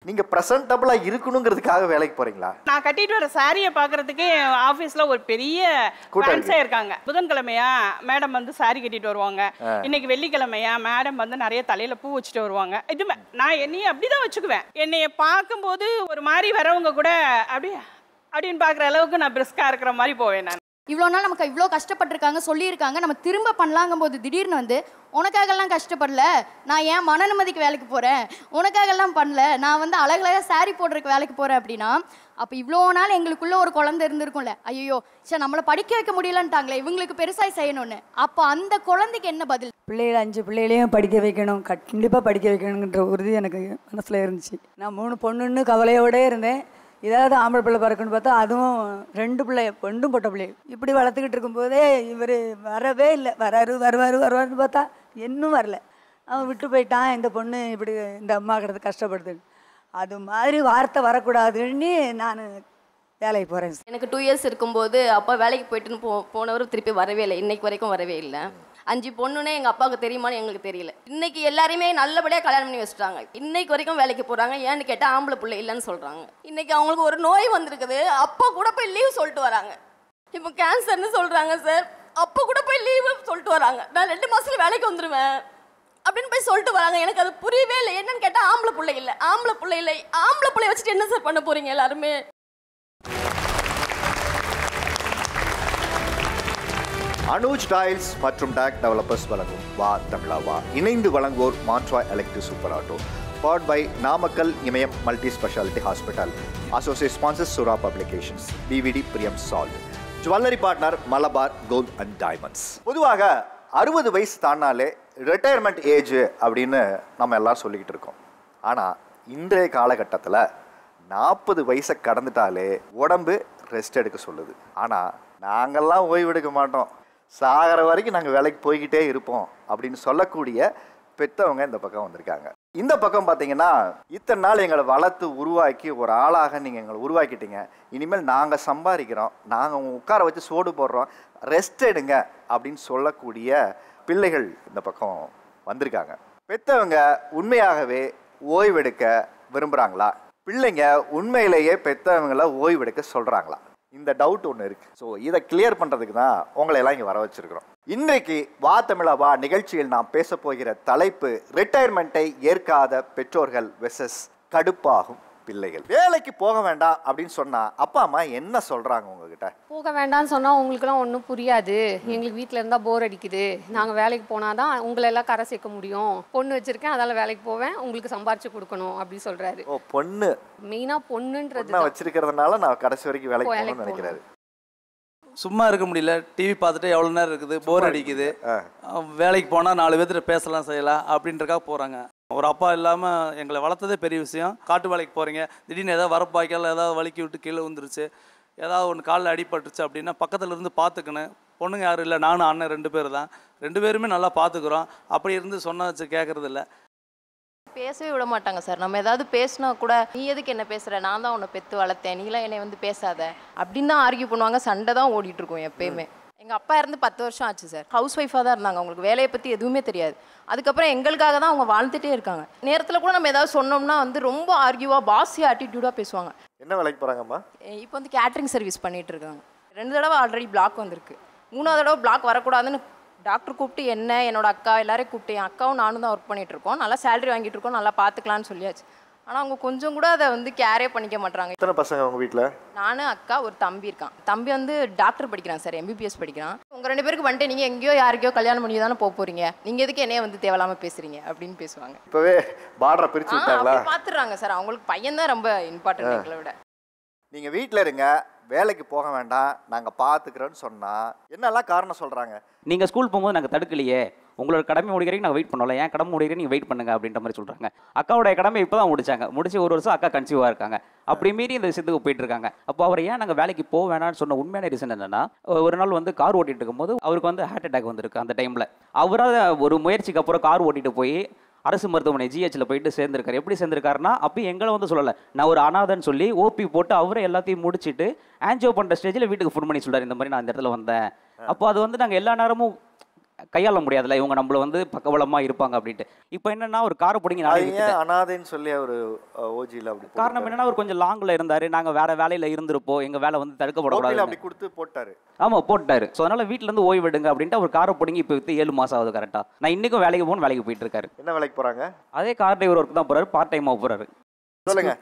நீங்க பிரசன்டபிளா இருக்கணுங்கிறதுக்காக வேலைக்கு போறீங்களா? நான் கட்டிட்டு வர சாரியை பாக்குறதுக்கு ஆபீஸ்ல ஒரு பெரிய ஃபேன்ஸே இருக்காங்க. புதன்கிழமையா மேடம் வந்து சாரி கட்டிட்டு வருவாங்க, இன்னைக்கு வெள்ளிக்கிழமையா மேடம் வந்து நிறைய தலையில பூ வச்சுட்டு வருவாங்க. இது நான் என்னைய அப்படிதான் வச்சுக்குவேன். என்னைய பார்க்கும்போது ஒரு மாதிரி வரவங்க கூட அப்படின்னு பாக்குற அளவுக்கு நான் பிரிஸ்கா இருக்கிற மாதிரி போவேன். நான் இவ்வளோ நாள் நமக்கு இவ்வளோ கஷ்டப்பட்டிருக்காங்க, சொல்லியிருக்காங்க, நம்ம திரும்ப பண்ணலாங்கும் போது திடீர்னு வந்து உனக்காகலாம் கஷ்டப்படல, நான் ஏன் மன நிம்மதிக்கு வேலைக்கு போகிறேன், உனக்காகலாம் பண்ணல, நான் வந்து அழகழகாக சாரி போடுறதுக்கு வேலைக்கு போகிறேன் அப்படின்னா, அப்போ இவ்வளோ நாள் எங்களுக்குள்ள ஒரு குழந்தை இருந்திருக்கும்ல, ஐயோ சரி நம்மளை படிக்க வைக்க முடியலன்ட்டாங்களே, இவங்களுக்கு பெருசாக செய்யணும்னு. அப்போ அந்த குழந்தைக்கு என்ன பதில்? பிள்ளைகளை 5 பிள்ளைகளையும் படிக்க வைக்கணும், கண்டிப்பாக படிக்க வைக்கணுங்கிற உறுதி எனக்கு மனசில் இருந்துச்சு. நான் 3 பொண்ணுன்னு கவலையோடே இருந்தேன். ஏதாவது ஆம்பளை பிள்ளை பிறக்குன்னு பார்த்தா அதுவும் 2 பிள்ளை, பெண்டும் பொட்ட பிள்ளை. இப்படி வளர்த்துக்கிட்டு இருக்கும்போதே இவர் வரவே இல்லை. வருவாருன்னு பார்த்தா இன்னும் வரல. அவன் விட்டு போயிட்டான், இந்த பொண்ணு இப்படி இந்த அம்மா கிட்ட கஷ்டப்படுது. அது மாதிரி வார்த்தை வரக்கூடாதுன்னு நான் வேலைக்கு போகிறேன். எனக்கு 2 இயர்ஸ் இருக்கும்போது அப்பா வேலைக்கு போயிட்டுன்னு போனவர் திருப்பி வரவே இல்லை, இன்னைக்கு வரைக்கும் வரவே இல்லை. 5 பொண்ணுன்னே எங்கள் அப்பாவுக்கு தெரியுமான்னு எங்களுக்கு தெரியல. இன்னைக்கு எல்லாருமே நல்லபடியாக கல்யாணம் பண்ணி வச்சுட்டாங்க, இன்னைக்கு வரைக்கும் வேலைக்கு போகிறாங்க. ஏன்னு கேட்டால் ஆம்பளை பிள்ளை இல்லைன்னு சொல்கிறாங்க. இன்னைக்கு அவங்களுக்கு ஒரு நோய் வந்திருக்குது, அப்போ கூட போய் லீவ் சொல்லிட்டு வராங்க. இப்போ கேன்சர்னு சொல்கிறாங்க சார், அப்போ கூட போய் லீவு சொல்லிட்டு வராங்க. நான் 2 மாதத்துல வேலைக்கு வந்துடுவேன் அப்படின்னு போய் சொல்லிட்டு வராங்க. எனக்கு அது புரியவே இல்லை. என்னன்னு கேட்டால் ஆம்பளை பிள்ளை இல்லை, ஆம்பளை பிள்ளை வச்சுட்டு என்ன சார் பண்ண போகிறீங்க எல்லாருமே? அனுஜ் டைல்ஸ் மற்றும் டாக் டெவலப்பர்ஸ் வழங்கும் வா தமிழா வா. இணைந்து வழங்குவோர் Montra electric super auto. Powered by Namakkal Imayam multi speciality hospital. Associate sponsors Sura publications, PVD Priyam salt. Jewellery partner Malabar gold and diamonds. பொதுவாக 60 வயசு தாண்டாலே ரிட்டையர்மெண்ட் ஏஜ் அப்படின்னு நம்ம எல்லாரும் சொல்லிக்கிட்டு இருக்கோம். ஆனால் இன்றைய காலகட்டத்தில் 40 வயசை கடந்துட்டாலே உடம்பு ரெஸ்ட் எடுக்க சொல்லுது. ஆனால் நாங்கள்லாம் ஓய்வு எடுக்க மாட்டோம், சாகிற வரைக்கும் நாங்கள் வேலைக்கு போய்கிட்டே இருப்போம் அப்படின்னு சொல்லக்கூடிய பெற்றவங்க இந்த பக்கம் வந்திருக்காங்க. இந்த பக்கம் பார்த்தீங்கன்னா, இத்தனை நாள் எங்களை வளர்த்து உருவாக்கி ஒரு ஆளாக நீங்கள் எங்களை உருவாக்கிட்டீங்க, இனிமேல் நாங்கள் சம்பாதிக்கிறோம், நாங்கள் உட்கார வச்சு சோடு போடுறோம், ரெஸ்ட் எடுங்க அப்படின்னு சொல்லக்கூடிய பிள்ளைகள் இந்த பக்கம் வந்திருக்காங்க. பெற்றவங்க உண்மையாகவே ஓய்வெடுக்க விரும்புகிறாங்களா, பிள்ளைங்க உண்மையிலேயே பெற்றவங்களை ஓய்வெடுக்க சொல்கிறாங்களா? இந்த டவுட் ஒன்று இருக்குது. ஸோ இதை கிளியர் பண்ணுறதுக்கு தான் உங்களை எல்லாம் இங்கே வர வச்சிருக்கிறோம். இன்றைக்கு வா தமிழா வா நிகழ்ச்சியில் நாம் பேச போகிற தலைப்பு ரிட்டையர்மெண்ட்டை ஏற்காத பெற்றோர்கள் வெர்சஸ் கடுப்பாகும் பிள்ளைகள். வேலைக்கு போக வேண்டாம் அப்படின்னு சொன்னா அப்பா அம்மா என்ன சொல்றாங்க உங்ககிட்ட? போக வேண்டாம்னு சொன்னா உங்களுக்குலாம் ஒன்றும் புரியாது, எங்களுக்கு வீட்டில் இருந்தால் போர் அடிக்குது, நாங்கள் வேலைக்கு போனாதான் உங்களை எல்லாம் கரை சேர்க்க முடியும், பொண்ணு வச்சிருக்கேன் அதால வேலைக்கு போவேன், உங்களுக்கு சம்பாரிச்சு கொடுக்கணும் அப்படி சொல்றாரு. ஓ, பொண்ணு மெயினாக பொண்ணுன்றது வச்சிருக்கிறதுனால நான் கடைசி வரைக்கும் வேலைக்கு போகணும்னு நினைக்கிறாரு. சும்மா இருக்க முடியல, டிவி பார்த்துட்டு எவ்வளோ நேரம் இருக்குது, போர் அடிக்குது, வேலைக்கு போனால் 4 பேர்த்து பேசலாம் செய்யலாம் அப்படின்றக்காக போகிறாங்க. ஒரு அப்பா இல்லாமல் எங்களை வளர்த்ததே பெரிய விஷயம். காட்டு வேலைக்கு போகிறீங்க, திடீர்னு ஏதாவது வரப்பாய்க்கால் ஏதாவது வலிக்கி விட்டு கீழே வந்துருச்சு, ஏதாவது ஒன்று காலில் அடிபட்டுருச்சு அப்படின்னா பக்கத்தில் இருந்து பார்த்துக்கணும். பொண்ணுங்க யாரும் இல்லை, நானும் அண்ணன் 2 பேர் தான், 2 பேருமே நல்லா பார்த்துக்குறோம். அப்படி இருந்து சொன்ன வச்சு கேட்குறது இல்லை. பேசவே விட மாட்டாங்க சார். நம்ம ஏதாவது பேசினா கூட நீ எதுக்கு என்ன பேசுகிற, நான் தான் உன்னை பெற்று வளர்த்தேன், நீலாம் என்னை வந்து பேசாத அப்படின்னு தான் ஆர்கியூ பண்ணுவாங்க. சண்டை தான் ஓடிட்டுருக்கோம் எப்பயுமே. எங்கள் அப்பா இருந்து 10 வருஷம் ஆச்சு சார். ஹவுஸ் ஒய்ஃபாக தான் இருந்தாங்க, அவங்களுக்கு வேலையை பற்றி எதுவுமே தெரியாது. அதுக்கப்புறம் எங்களுக்காக தான் அவங்க வாழ்ந்துட்டே இருக்காங்க. நேரத்தில் கூட நம்ம ஏதாவது சொன்னோம்னா வந்து ரொம்ப ஆர்கியூவாக பாஸி ஆட்டிடியூடாக பேசுவாங்க. என்ன வேலைக்கு போகிறாங்கம்மா? இப்போ வந்து கேட்ரிங் சர்வீஸ் பண்ணிட்டு இருக்காங்க. 2 தடவை ஆல்ரெடி பிளாக் வந்திருக்கு. 3ஆவது தடவை பிளாக் வரக்கூடாதுன்னு டாக்டர் கூப்பிட்டு என்னோட அக்கா எல்லாரையும் கூப்பிட்டு, என் அக்காவும் நானும் தான் ஒர்க் பண்ணிட்டு இருக்கோம், நல்லா சேலரி வாங்கிட்டு இருக்கோம், நல்லா பார்த்துக்கலான்னு சொல்லியாச்சு. ஆனால் அவங்க கொஞ்சம் கூட அதை வந்து கேரே பண்ணிக்க மாட்டாங்க. எத்தனை பசங்க உங்கள் வீட்டில்? நானும் அக்கா, ஒரு தம்பி இருக்கான். தம்பி வந்து டாக்டர் படிக்கிறான் சார், MBBS படிக்கிறான். உங்கள் 2 பேருக்கு வந்துட்டு நீங்கள் எங்கேயோ யாருக்கையோ கல்யாணம் பண்ணி தானே போகிறீங்க, நீங்கள் எதுக்கு என்னைய வந்து தேவையில்லாமல் பேசுறீங்க அப்படின்னு பேசுவாங்க. இப்போவே பார்டரை பிரித்து விட்டாங்களா? பார்த்துடுறாங்க சார். அவங்களுக்கு பையன் தான் ரொம்ப இம்பார்ட்டன்ட் எங்களை விட. நீங்கள் வீட்டில் இருங்க, வேலைக்கு போக வேண்டாம், நாங்கள் பார்த்துக்கிறோன்னு சொன்னால் என்னெல்லாம் காரணம் சொல்கிறாங்க? நீங்கள் ஸ்கூல் போகும்போது நாங்கள் தடுக்கலையே, உங்களோட கடமை முடிக்கிறீங்க நாங்கள் வெயிட் பண்ணல, ஏன் கடமை முடிக்கிறீங்க நீங்கள் வெயிட் பண்ணுங்க அப்படின்ற மாதிரி சொல்கிறாங்க. அக்காவோட கடமை இப்போ தான் முடிச்சு 1 வருஷம் அக்கா கன்சீவாக இருக்காங்க. அப்படி மீறி இந்த விஷயத்துக்கு போயிட்டு இருக்காங்க. அப்போ அவர் ஏன் நாங்கள் வேலைக்கு போக வேணாம்னு சொன்ன உண்மையான ரீசன் என்னன்னா, ஒரு நாள் வந்து கார் ஓட்டிகிட்டு இருக்கும்போது அவருக்கு வந்து ஹார்ட் அட்டாக் வந்திருக்கு. அந்த டைமில் அவராக ஒரு முயற்சிக்கு அப்புறம் கார் ஓட்டிகிட்டு போய் அரசு மருத்துவமனை GHல போயிட்டு சேர்ந்திருக்காரு. எப்படி சேர்ந்திருக்காருன்னா, அப்போ எங்களை வந்து சொல்லலை, நான் ஒரு அனாதன்னு சொல்லி OP போட்டு அவரை எல்லாத்தையும் முடிச்சுட்டு ஆன்ஜியோ பண்ணுற ஸ்டேஜில் வீட்டுக்கு ஃபோன் பண்ணி சொல்கிறார், இந்த மாதிரி நான் இந்த இடத்துல வந்தேன். அப்போ அது வந்து நாங்கள் எல்லா நேரமும் கையாள முடியாதுல்ல, இவங்க நம்மள வந்து பக்கபலமாக இருப்பாங்க அப்படின்ட்டு. இப்போ என்னன்னா ஒரு காரை பிடிங்கி நானே வித்துட்டேன். அனாதைன்னு சொல்லி ஒரு ஓஜியில் அப்படி காரணம் என்னன்னா அவர் கொஞ்சம் லாங்கில் இருந்தார், நாங்கள் வேற வேலையில் இருந்திருப்போம், எங்கள் வேலை வந்து தடுக்கப்படக்கூடாது அப்படி கொடுத்து போட்டாரு. ஆமாம் போட்டாரு. ஸோ அதனால் வீட்டிலேருந்து ஓய்வு எடுங்க அப்படின்ட்டு அவர் காரை பிடிங்கி இப்போ விற்று 7 மாதம் ஆகுது கரெக்டாக. நான் இன்றைக்கும் வேலைக்கு போகணும், வேலைக்கு போயிட்டு இருக்காரு. என்ன வேலைக்கு போகிறாங்க? அதே கார் டிரைவர் ஒர்க் தான் போகிறாரு, பார்ட் டைமாக போகிறாரு. சொல்லுங்க,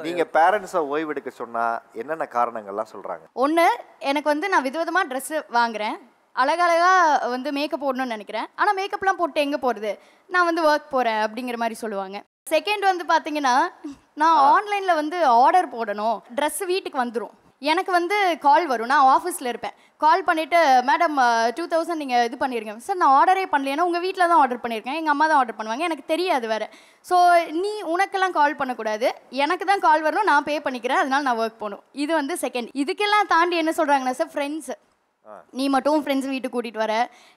நீங்கள் பேரண்ட்ஸை ஓய்வு எடுக்க சொன்னால் என்னென்ன காரணங்கள்லாம் சொல்கிறாங்க? ஒன்று, எனக்கு வந்து நான் விதவிதமாக ட்ரெஸ்ஸு வாங்குறேன், அழகழகாக வந்து மேக்கப் போடணும்னு நினைக்கிறேன், ஆனால் மேக்கப்லாம் போட்டு எங்கே போகிறது, நான் வந்து ஒர்க் போகிறேன் அப்படிங்கிற மாதிரி சொல்லுவாங்க. செகண்ட் வந்து பார்த்தீங்கன்னா, நான் ஆன்லைனில் வந்து ஆர்டர் போடணும், ட்ரெஸ்ஸு வீட்டுக்கு வந்துடும், எனக்கு வந்து கால் வரும், நான் ஆஃபீஸில் இருப்பேன், கால் பண்ணிவிட்டு மேடம் 2000 நீங்கள் இது பண்ணிடுங்க. சார் நான் ஆர்டரே பண்ணலைன்னா உங்கள் வீட்டில் தான் ஆர்டர் பண்ணியிருக்கேன், எங்கள் அம்மா தான் ஆர்டர் பண்ணுவாங்க, எனக்கு தெரியாது வேறு. ஸோ நீ உனக்கெல்லாம் கால் பண்ணக்கூடாது, எனக்கு தான் கால் வரணும், நான் பே பண்ணிக்கிறேன், அதனால நான் ஒர்க் போகணும். இது வந்து செகண்ட். இதுக்கெல்லாம் தாண்டி என்ன சொல்கிறாங்கன்னா சார், ஃப்ரெண்ட்ஸு, நீ மட்டும் ஃப்ரெண்ட்ஸ் வீட்டுக்கு கூட்டிகிட்டு வர,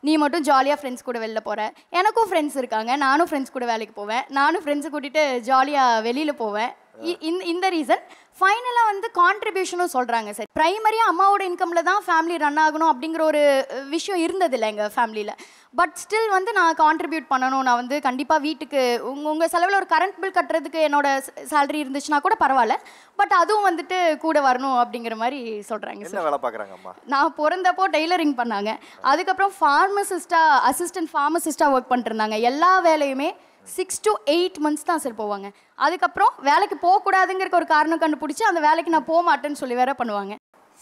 நீ மட்டும் ஜாலியாக ஃப்ரெண்ட்ஸ் கூட வெளில போகிற, எனக்கும் ஃப்ரெண்ட்ஸ் இருக்காங்க, நானும் ஃப்ரெண்ட்ஸ் கூட வேலைக்கு போவேன், நானும் ஃப்ரெண்ட்ஸை கூட்டிகிட்டு ஜாலியாக வெளியில் போவேன். இந்த ரீசன். ஃபைனலாக வந்து கான்ட்ரிபியூஷனும் சொல்கிறாங்க சார். ப்ரைமரியாக அம்மாவோட இன்கமில் தான் ஃபேமிலி ரன் ஆகணும் அப்படிங்கிற ஒரு விஷயம் இருந்ததில்லை எங்கள் ஃபேமிலியில். பட் ஸ்டில் வந்து நான் கான்ட்ரிபியூட் பண்ணணும், நான் வந்து கண்டிப்பாக வீட்டுக்கு உங்கள் செலவில் ஒரு கரண்ட் பில் கட்டுறதுக்கு என்னோட சேலரி இருந்துச்சுன்னா கூட பரவாயில்ல, பட் அதுவும் வந்துட்டு கூட வரணும் அப்படிங்கிற மாதிரி சொல்கிறாங்க சார். என்ன வேலை பார்க்குறாங்க அம்மா? நான் பிறந்தப்போ டெய்லரிங் பண்ணாங்க, அதுக்கப்புறம் அசிஸ்டன்ட் ஃபார்மசிஸ்ட்டாக ஒர்க் பண்ணிட்டு இருந்தாங்க. எல்லா வேலையுமே 6 to 8 months தான் சார் போவாங்க. அதுக்கப்புறம் வேலைக்கு போகக்கூடாதுங்கிற ஒரு காரணம் கண்டுபிடிச்சி அந்த வேலைக்கு நான் போக மாட்டேன்னு சொல்லி வேற பண்ணுவாங்க.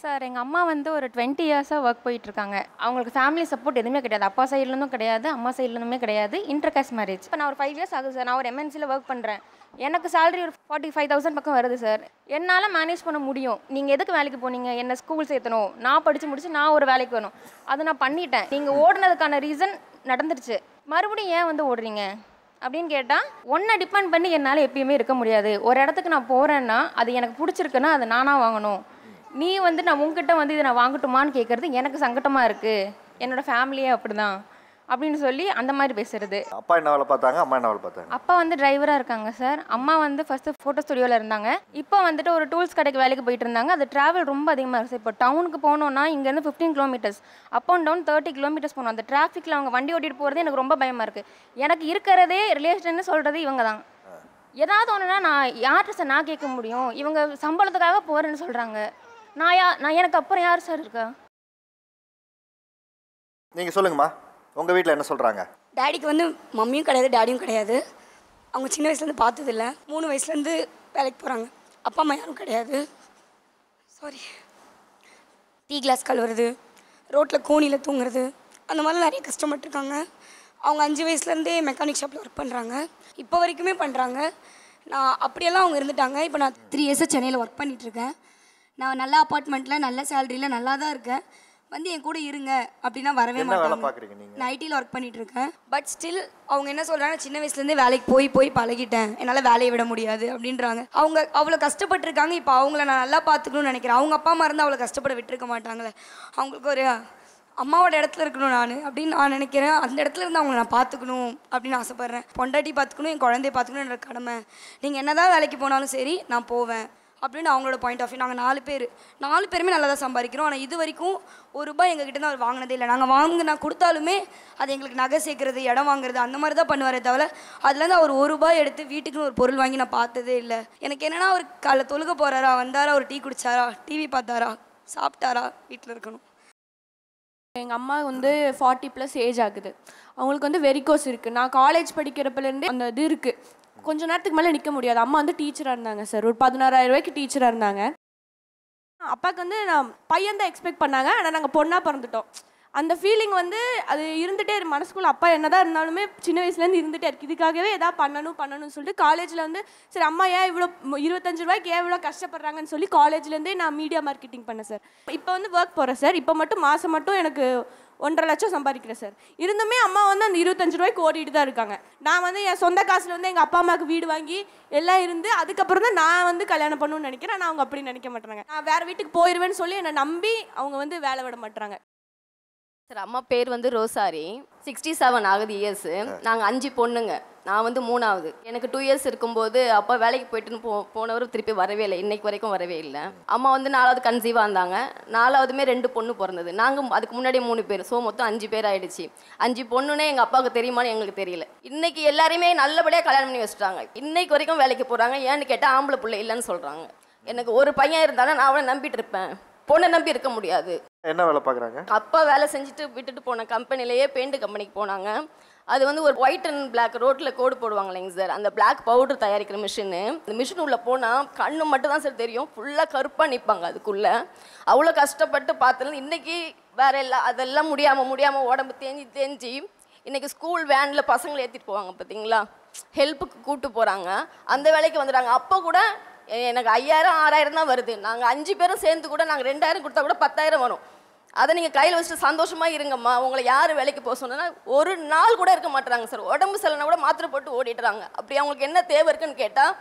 சார் எங்கள் அம்மா வந்து ஒரு 20 இயர்ஸாக ஒர்க் போயிட்டுருக்காங்க. அவங்களுக்கு ஃபேமிலி சப்போர்ட் எதுவுமே கிடையாது, அப்பா சைட்லேருந்தும் கிடையாது, அம்மா சைட்லேருந்துமே கிடையாது. Intercaste marriage. இப்போ நான் ஒரு 5 years ஆகுது சார், நான் ஒரு MNCயில் ஒர்க் பண்ணுறேன். எனக்கு சேலரி ஒரு 45,000 பக்கம் வருது சார். என்னால் மேனேஜ் பண்ண முடியும். நீங்கள் எதுக்கு வேலைக்கு போனீங்க, என்ன ஸ்கூல் சேர்த்தணும், நான் படித்து முடிச்சு நான் ஒரு வேலைக்கு வேணும், அதை நான் பண்ணிட்டேன். நீங்கள் ஓடினதுக்கான ரீசன் நடந்துருச்சு, மறுபடியும் ஏன் வந்து ஓடுறீங்க அப்படின்னு கேட்டால், ஒன்றை டிபெண்ட் பண்ணி என்னால் எப்பயுமே இருக்க முடியாது. ஒரு இடத்துக்கு நான் போகிறேன்னா அது எனக்கு பிடிச்சிருக்குன்னா அது நானாக வாங்கணும். நீ வந்து நான் உங்ககிட்ட வந்து இதை நான் வாங்கட்டுமான்னு கேட்குறது எனக்கு சங்கட்டமாக இருக்குது, என்னோடய ஃபேமிலியே அப்படி தான் அப்படின்னு சொல்லி அந்த மாதிரி பேசுறது. அப்பா என்ன வேலை பார்த்தாங்க, அம்மா என்ன வேலை பார்த்தாங்க? அப்பா வந்து டிரைவராக இருக்காங்க சார், அம்மா வந்து ஃபஸ்ட்டு ஃபோட்டோ ஸ்டுடியோவில் இருந்தாங்க, இப்போ வந்துட்டு ஒரு டூல்ஸ் கடைக்கு வேலைக்கு போயிட்டு இருந்தாங்க. அது ட்ராவல் ரொம்ப அதிகமாக இருக்குது. இப்போ டவுனுக்கு போனோன்னா இங்கேருந்து 15 kilometers, up and down 30 kilometers போகணும். அந்த டிராஃபிக்கில் அவங்க வண்டி ஓட்டிகிட்டு போகிறது எனக்கு ரொம்ப பயமாக இருக்குது. எனக்கு இருக்கிறதே ரிலேஷன்னு சொல்கிறது இவங்க தான். ஏதாவது ஒன்றுனா நான் யார்கிட்ட சார் நான் கேட்க முடியும்? இவங்க சம்பளத்துக்காக போகிறேன்னு சொல்கிறாங்க, நான் எனக்கு அப்புறம் யார் சார் இருக்கா? நீங்கள் சொல்லுங்கம்மா, உங்கள் வீட்டில் என்ன சொல்கிறாங்க? டேடிக்கு வந்து மம்மியும் கிடையாது, டேடியும் கிடையாது. அவங்க சின்ன வயசுலேருந்து பார்த்ததில்ல. 3 வயசுலேருந்து வேலைக்கு போகிறாங்க. அப்பா அம்மா யாரும் கிடையாது. சாரி. டீ கிளாஸ் கழுவுறது, ரோட்டில் கோணியில் தூங்குறது, அந்த மாதிரிலாம் நிறைய கஷ்டப்பட்டுருக்காங்க. அவங்க 5 வயசுலேருந்தே மெக்கானிக் ஷாப்பில் ஒர்க் பண்ணுறாங்க, இப்போ வரைக்குமே பண்ணுறாங்க. நான் அப்படியெல்லாம் அவங்க இருந்துட்டாங்க. இப்போ நான் 3 years சென்னையில் ஒர்க் பண்ணிகிட்ருக்கேன். நான் நல்ல அப்பார்ட்மெண்ட்டில் நல்ல சேலரியில் நல்லா தான் இருக்கேன். வந்து என் கூட இருங்க அப்படின்னா வரவே மாட்டாங்க. நான் ஐடியில் ஒர்க் பண்ணிட்டு இருக்கேன். பட் ஸ்டில் அவங்க என்ன சொல்கிறாங்க, சின்ன வயசுலேருந்தே வேலைக்கு போய் பழகிட்டேன், என்னால் வேலையை விட முடியாது அப்படின்றாங்க. அவங்க அவ்வளோ கஷ்டப்பட்டுருக்காங்க. இப்போ அவங்கள நான் நல்லா பார்த்துக்கணும்னு நினைக்கிறேன். அவங்க அப்பா அம்மா இருந்தால் அவ்வளோ கஷ்டப்பட விட்டுருக்க மாட்டாங்களே. அவங்களுக்கு ஒரு அம்மாவோட இடத்துல இருக்கணும் நான் அப்படின்னு நான் நினைக்கிறேன். அந்த இடத்துல இருந்து அவங்கள நான் பார்த்துக்கணும் அப்படின்னு ஆசைப்பட்றேன். பொண்டாட்டி பார்த்துக்கணும், என் குழந்தைய பார்த்துக்கணும் என்னோட கடமை. நீங்கள் என்ன தான் வேலைக்கு போனாலும் சரி நான் போவேன் அப்படின்னு அவங்களோட பாயிண்ட் ஆஃப் வியூ. நாங்கள் 4 பேருமே நல்லா தான் சம்பாதிக்கிறோம். ஆனால் இது வரைக்கும் ₹1 எங்ககிட்ட தான் அவர் வாங்கினதே இல்லை. நாங்கள் நான் கொடுத்தாலுமே அது எங்களுக்கு நகை சேர்க்கறது, இடம் வாங்குறது அந்த மாதிரி தான் பண்ணுவாரே தவிர அதுலேருந்து அவர் ₹1 எடுத்து வீட்டுக்குன்னு ஒரு பொருள் வாங்கி நான் பார்த்ததே இல்லை. எனக்கு என்னென்னா அவர் காலைல தொழுக போகிறாரா, வந்தாரா, ஒரு டீ குடித்தாரா, டிவி பார்த்தாரா, சாப்பிட்டாரா, வீட்டில் இருக்கணும். எங்கள் அம்மா வந்து 40+ ஏஜ் ஆகுது. அவங்களுக்கு வந்து வெரிகோஸ் இருக்குது. நான் காலேஜ் படிக்கிறப்பலேருந்தே அந்த இது இருக்குது. கொஞ்ச நேரத்துக்கு மேலே நிற்க முடியாது. அம்மா வந்து டீச்சராக இருந்தாங்க சார், ஒரு 16,000 ரூபாய்க்கு டீச்சராக இருந்தாங்க. அப்பாவுக்கு வந்து நான் பையன் தான் எக்ஸ்பெக்ட் பண்ணாங்க, ஆனால் நாங்கள் பொண்ணாக பிறந்துட்டோம். அந்த ஃபீலிங் வந்து அது இருந்துகிட்டே மனசுக்குள்ள. அப்பா என்ன தான் இருந்தாலுமே சின்ன வயசுலேருந்து இருந்துகிட்டே இருக்குது. இதுக்காகவே எதாவது பண்ணணும்னு சொல்லிட்டு காலேஜில் வந்து சரி அம்மா ஏன் இவ்வளோ 25 ரூபாய்க்கு ஏன் இவ்வளோ கஷ்டப்படுறாங்கன்னு சொல்லி காலேஜ்லேருந்தே நான் மீடியா மார்க்கெட்டிங் பண்ணேன் சார். இப்போ வந்து ஒர்க் போகிறேன் சார். இப்போ மட்டும் மாதம் மட்டும் எனக்கு 1.5 லட்சம் சம்பாதிக்கிறேன் சார். இருந்துமே அம்மா வந்து அந்த 25 ரூபாய்க்கு ஓடிட்டு தான் இருக்காங்க. நான் வந்து என் சொந்த காசில் வந்து எங்கள் அப்பா அம்மாவுக்கு வீடு வாங்கி எல்லாம் இருந்து அதுக்கப்புறம் தான் நான் வந்து கல்யாணம் பண்ணணும்னு நினைக்கிறேன். ஆனால் அவங்க அப்படி நினைக்க மாட்டாங்க. நான் வேறு வீட்டுக்கு போயிடுவேன்னு சொல்லி என்னை நம்பி அவங்க வந்து வேலை விட மாட்டாங்க. சார் அம்மா பேர் வந்து ரோசாரி, 67 ஆகுது இயர்ஸு. நாங்கள் 5 பொண்ணுங்க, நான் வந்து 3ஆவது. எனக்கு 2 இயர்ஸ் இருக்கும்போது அப்பா வேலைக்கு போயிட்டுன்னு போனவர் திருப்பி வரவே இல்லை, இன்னைக்கு வரைக்கும் வரவே இல்லை. அம்மா வந்து 4ஆவது கன்சீவாக இருந்தாங்க. 4ஆவதுமே 2 பொண்ணு பிறந்தது. நாங்கள் அதுக்கு முன்னாடியே 3 பேர், ஸோ மொத்தம் 5 பேர் ஆயிடுச்சு. 5 பொண்ணுன்னே எங்கள் அப்பாவுக்கு தெரியுமான்னு எங்களுக்கு தெரியல. இன்னைக்கு எல்லாருமே நல்லபடியாக கல்யாணம் பண்ணி வச்சுட்டாங்க. இன்னைக்கு வரைக்கும் வேலைக்கு போகிறாங்க. ஏன்னு கேட்டால் ஆம்பளை பிள்ளை இல்லைன்னு சொல்கிறாங்க. எனக்கு ஒரு பையன் இருந்தாலும் நான் அவனை நம்பிட்டு இருப்பேன், பொண்ணை நம்பி இருக்க முடியாது. என்ன வேலை பார்க்குறாங்க? அப்பா வேலை செஞ்சுட்டு விட்டுட்டு போன கம்பெனிலேயே பெயிண்ட் கம்பெனிக்கு போனாங்க. அது வந்து ஒரு ஒயிட் அண்ட் பிளாக் ரோட்டில் கோடு போடுவாங்க இல்லைங்க சார், அந்த பிளாக் பவுடர் தயாரிக்கிற மிஷினு. அந்த மிஷின் உள்ளே போனால் கண்ணு மட்டும் தான் சார் தெரியும், ஃபுல்லாக கருப்பாக நிற்பாங்க அதுக்குள்ளே. அவ்வளோ கஷ்டப்பட்டு பார்த்துருந்து இன்றைக்கி வேற எல்லாம் அதெல்லாம் முடியாமல் உடம்பு தேஞ்சி இன்றைக்கி ஸ்கூல் வேனில் பசங்களை ஏற்றிட்டு போவாங்க பார்த்தீங்களா, ஹெல்ப்புக்கு கூப்பிட்டு போகிறாங்க, அந்த வேலைக்கு வந்துடுறாங்க. அப்போ கூட எனக்கு 5000 6000 தான் வருது. நாங்கள் 5 பேரும் சேர்ந்து கூட நாங்கள் 2000 கொடுத்தா கூட 10,000 வரும். அதை நீங்கள் கையில் வச்சுட்டு சந்தோஷமாக இருங்கம்மா, உங்களை யார் வேலைக்கு போக சொன்னா ஒரு நாள் கூட இருக்க மாட்டுறாங்க சார். உடம்பு சரியில்லைனா கூட மாத்திரை போட்டு ஓடிட்டுறாங்க. அப்படி அவங்களுக்கு என்ன தேவை இருக்குன்னு கேட்டால்,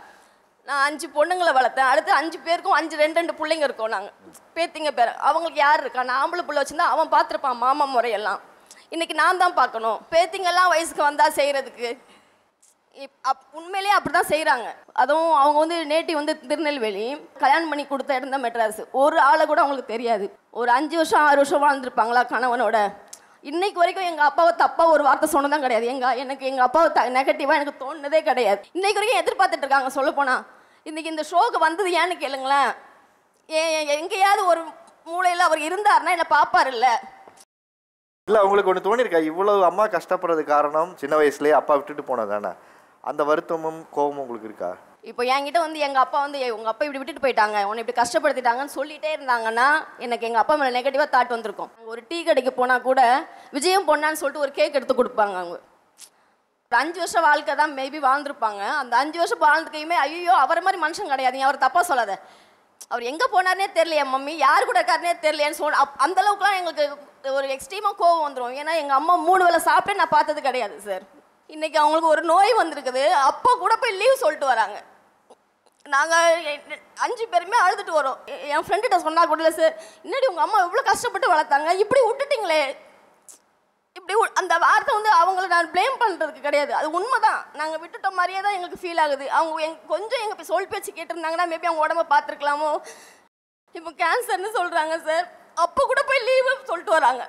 நான் 5 பொண்ணுங்களை வளர்த்தேன், அடுத்து 5 பேருக்கும் 2 பிள்ளைங்க இருக்கோம். நாங்கள் பேத்திங்க பேர், அவங்களுக்கு யார் இருக்கா? நான் ஆம்பளை பிள்ளை வச்சுருந்தா அவன் பார்த்துருப்பான் மாமா முறையெல்லாம். இன்றைக்கி நான் தான் பார்க்கணும். பேத்திங்கெல்லாம் வயசுக்கு வந்தால் செய்கிறதுக்கு உண்மையிலேயே அப்படி தான் செய்கிறாங்க. அதுவும் அவங்க வந்து நேட்டிவ் வந்து திருநெல்வேலி, கல்யாணம் பண்ணி கொடுத்த இடம் தான் மெட்ராஸ். ஒரு ஆளை கூட அவங்களுக்கு தெரியாது. ஒரு 5 வருஷம் 6 வருஷம் வாழ்ந்துருப்பாங்களா கணவனோட. இன்னைக்கு வரைக்கும் எங்கள் அப்பாவை தப்பாக ஒரு வார்த்தை சொன்னதான் கிடையாது. எங்கள் அப்பாவை நெகட்டிவாக எனக்கு தோணுனதே கிடையாது. இன்னைக்கு வரைக்கும் எதிர்பார்த்துட்டு இருக்காங்க. சொல்லப்போனால் இன்றைக்கி இந்த ஷோக்கு வந்தது ஏன்னு கேளுங்களேன். எங்கேயாவது ஒரு மூளையில் அவர் இருந்தாருன்னா என்னை பார்ப்பார். இல்லை உங்களுக்கு ஒன்று தோணிருக்கா, இவ்வளவு அம்மா கஷ்டப்படுறது காரணம் சின்ன வயசுலேயே அப்பா விட்டுட்டு போனது தானே? அந்த வருத்தமும் கோபமும் உங்களுக்கு இருக்கா? இப்போ என்கிட்ட வந்து எங்கள் அப்பா வந்து உங்கள் அப்பா இப்படி விட்டுட்டு போயிட்டாங்க, உன்னை இப்படி கஷ்டப்படுத்திட்டாங்கன்னு சொல்லிட்டே இருந்தாங்கன்னா எனக்கு எங்கள் அப்பா மேலே நெகட்டிவாக தாட் வந்திருக்கும். ஒரு டீ கடைக்கு போனால் கூட விஜயம் பொண்ணான்னு சொல்லிட்டு ஒரு கேக் எடுத்து கொடுப்பாங்க. அவங்க ஒரு 5 வருஷம் வாழ்க்கை தான் மேபி வாழ்ந்துருப்பாங்க. அந்த 5 வருஷம் வாழ்ந்துக்கையுமே ஐயோ அவர் மாதிரி மனுஷன் கிடையாது, அவர் தப்பாக சொல்லாத, அவர் எங்கே போனார்னே தெரியலையே மம்மி, யார் கூட இருக்காருனே தெரியலையேன்னு சொன்ன அந்தளவுக்குலாம் எங்களுக்கு ஒரு எக்ஸ்ட்ரீமாக கோவம் வந்துடும். ஏன்னா எங்கள் அம்மா 3 வேளை சாப்பிட்டே நான் பார்த்தது கிடையாது சார். இன்றைக்கி அவங்களுக்கு ஒரு நோய் வந்திருக்குது, அப்போ கூட போய் லீவ் சொல்லிட்டு வராங்க. நாங்கள் 5 பேருமே அழுதுட்டு வரோம். என் ஃப்ரெண்டுகிட்ட சொன்னால் கூட இல்லை சார், இன்னடி உங்கள் அம்மா எவ்வளோ கஷ்டப்பட்டு வளர்த்தாங்க, இப்படி விட்டுட்டிங்களே, இப்படி அந்த வார்த்தை வந்து அவங்கள நான் ப்ளேம் பண்ணுறதுக்கு கிடையாது, அது உண்மை தான். நாங்கள் விட்டுட்ட மாதிரியே தான் எங்களுக்கு ஃபீல் ஆகுது. அவங்க கொஞ்சம் எங்கள் சொல் பேச்சு கேட்டிருந்தாங்கன்னா மேபி அவங்க உடம்ப பார்த்துருக்கலாமோ. இப்போ கேன்சர்னு சொல்கிறாங்க சார், அப்போ கூட போய் லீவு சொல்லிட்டு வராங்க.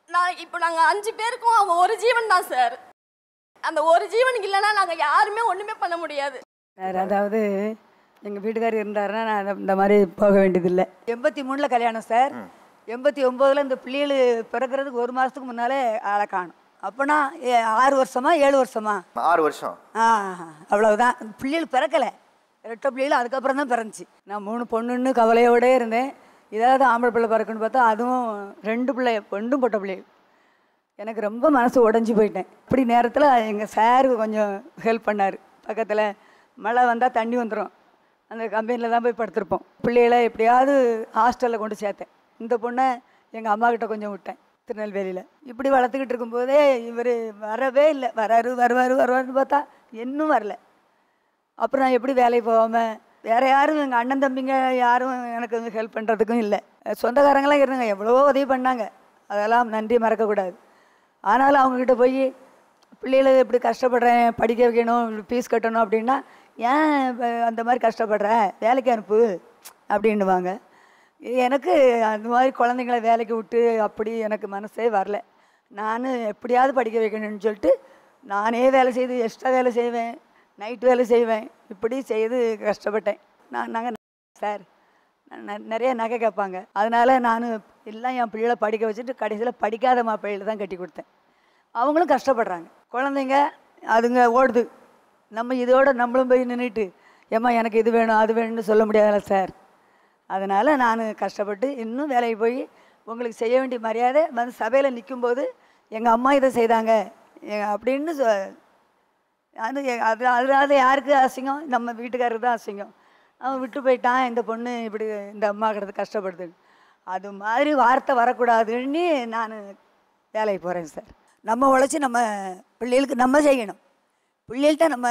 நாங்கள் 5 பேருக்கும் அவங்க ஒரு ஜீவன் தான் சார். அந்த ஒரு ஜீவனுக்கு இல்லைன்னா நாங்கள் யாருமே ஒன்றுமே பண்ண முடியாது. அதாவது எங்கள் வீட்டுக்காரர் இருந்தாருன்னா நான் இந்த மாதிரி போக வேண்டியதில்லை. 83 கல்யாணம் சார். 89 இந்த பிள்ளைகள் பிறக்கிறதுக்கு 1 மாதத்துக்கு முன்னாலே ஆளை காணும். அப்போனா 6 வருஷமா 7 வருஷமா? 6 வருஷம். அவ்வளவுதான். பிள்ளைகள் பிறக்கலை, 2 பிள்ளைகள் அதுக்கப்புறம் தான் பிறந்துச்சு. நான் 3 பொண்ணுன்னு கவலையோடே இருந்தேன். ஏதாவது ஆம்பளை பிள்ளை பிறக்குன்னு பார்த்தா அதுவும் 2 பிள்ளை, பெண்டும் பொட்ட பிள்ளைகள். எனக்கு ரொம்ப மனசு உடஞ்சி போயிட்டேன். இப்படி நேரத்தில் எங்கள் சாரு கொஞ்சம் ஹெல்ப் பண்ணார். பக்கத்தில் மழை வந்தால் தண்ணி வந்துடும், அந்த கம்பெனியில் தான் போய் படுத்திருப்போம். பிள்ளைகளை எப்படியாவது ஹாஸ்டலில் கொண்டு சேர்த்தேன். இந்த பொண்ணை எங்கள் அம்மாக்கிட்ட கொஞ்சம் விட்டேன் திருநெல்வேலியில். இப்படி வளர்த்துக்கிட்டு இருக்கும்போதே இவர் வரவே இல்லை. வருவாருன்னு பார்த்தா இன்னும் வரல. அப்புறம் நான் எப்படி வேலைக்கு போகாமல், வேறு யாரும் எங்கள் அண்ணன் தம்பிங்க யாரும் எனக்கு வந்து ஹெல்ப் பண்ணுறதுக்கும் இல்லை. சொந்தக்காரங்களாம் இருந்தாங்க, எவ்வளவோ உதவி பண்ணாங்க, அதெல்லாம் நன்றி மறக்கக்கூடாது. ஆனாலும் அவங்கக்கிட்ட போய் பிள்ளைகளை இப்படி கஷ்டப்படுறேன், படிக்க வைக்கணும், ஃபீஸ் கட்டணும் அப்படின்னா, ஏன் அந்த மாதிரி கஷ்டப்படுற, வேலைக்கு அனுப்பு அப்படின்னுவாங்க. எனக்கு அந்த மாதிரி குழந்தைங்கள வேலைக்கு விட்டு அப்படி எனக்கு மனசே வரல. நான் எப்படியாவது படிக்க வைக்கணும்னு சொல்லிட்டு நானே வேலை செய்து எக்ஸ்ட்ரா வேலை செய்வேன், நைட்டு வேலை செய்வேன், இப்படி செய்து கஷ்டப்பட்டேன். நாங்கள் சார் நிறைய நகை கேட்பாங்க. அதனால் நான் எல்லாம் என் பிள்ளைகளை படிக்க வச்சுட்டு கடைசியில் படிக்காத மாப்பிள்ளைகளை தான் கட்டி கொடுத்தேன். அவங்களும் கஷ்டப்படுறாங்க. குழந்தைங்க அதுங்க ஓடுது, நம்ம இதோட நம்மளும் போய் நின்றுட்டு ஏம்மா எனக்கு இது வேணும் அது வேணும்னு சொல்ல முடியாதுல்ல சார். அதனால் நான் கஷ்டப்பட்டு இன்னும் வேலைக்கு போய் உங்களுக்கு செய்ய வேண்டிய மரியாதை வந்து சபையில் நிற்கும்போது எங்கள் அம்மா இதை செய்தாங்க அப்படின்னு அதனால யாருக்கு அசிங்கம்? நம்ம வீட்டுக்காரருக்கு தான் அசிங்கம். அவன் விட்டு போயிட்டான், இந்த பொண்ணு இப்படி இந்த அம்மா கிட்ட கஷ்டப்படுது, அது மாதிரி வார்த்தை வரக்கூடாதுன்னு நான் வேலைக்கு போகிறேன் சார். நம்ம உழைச்சி நம்ம பிள்ளைகளுக்கு நம்ம செய்யணும், பிள்ளைகள்கிட்ட நம்ம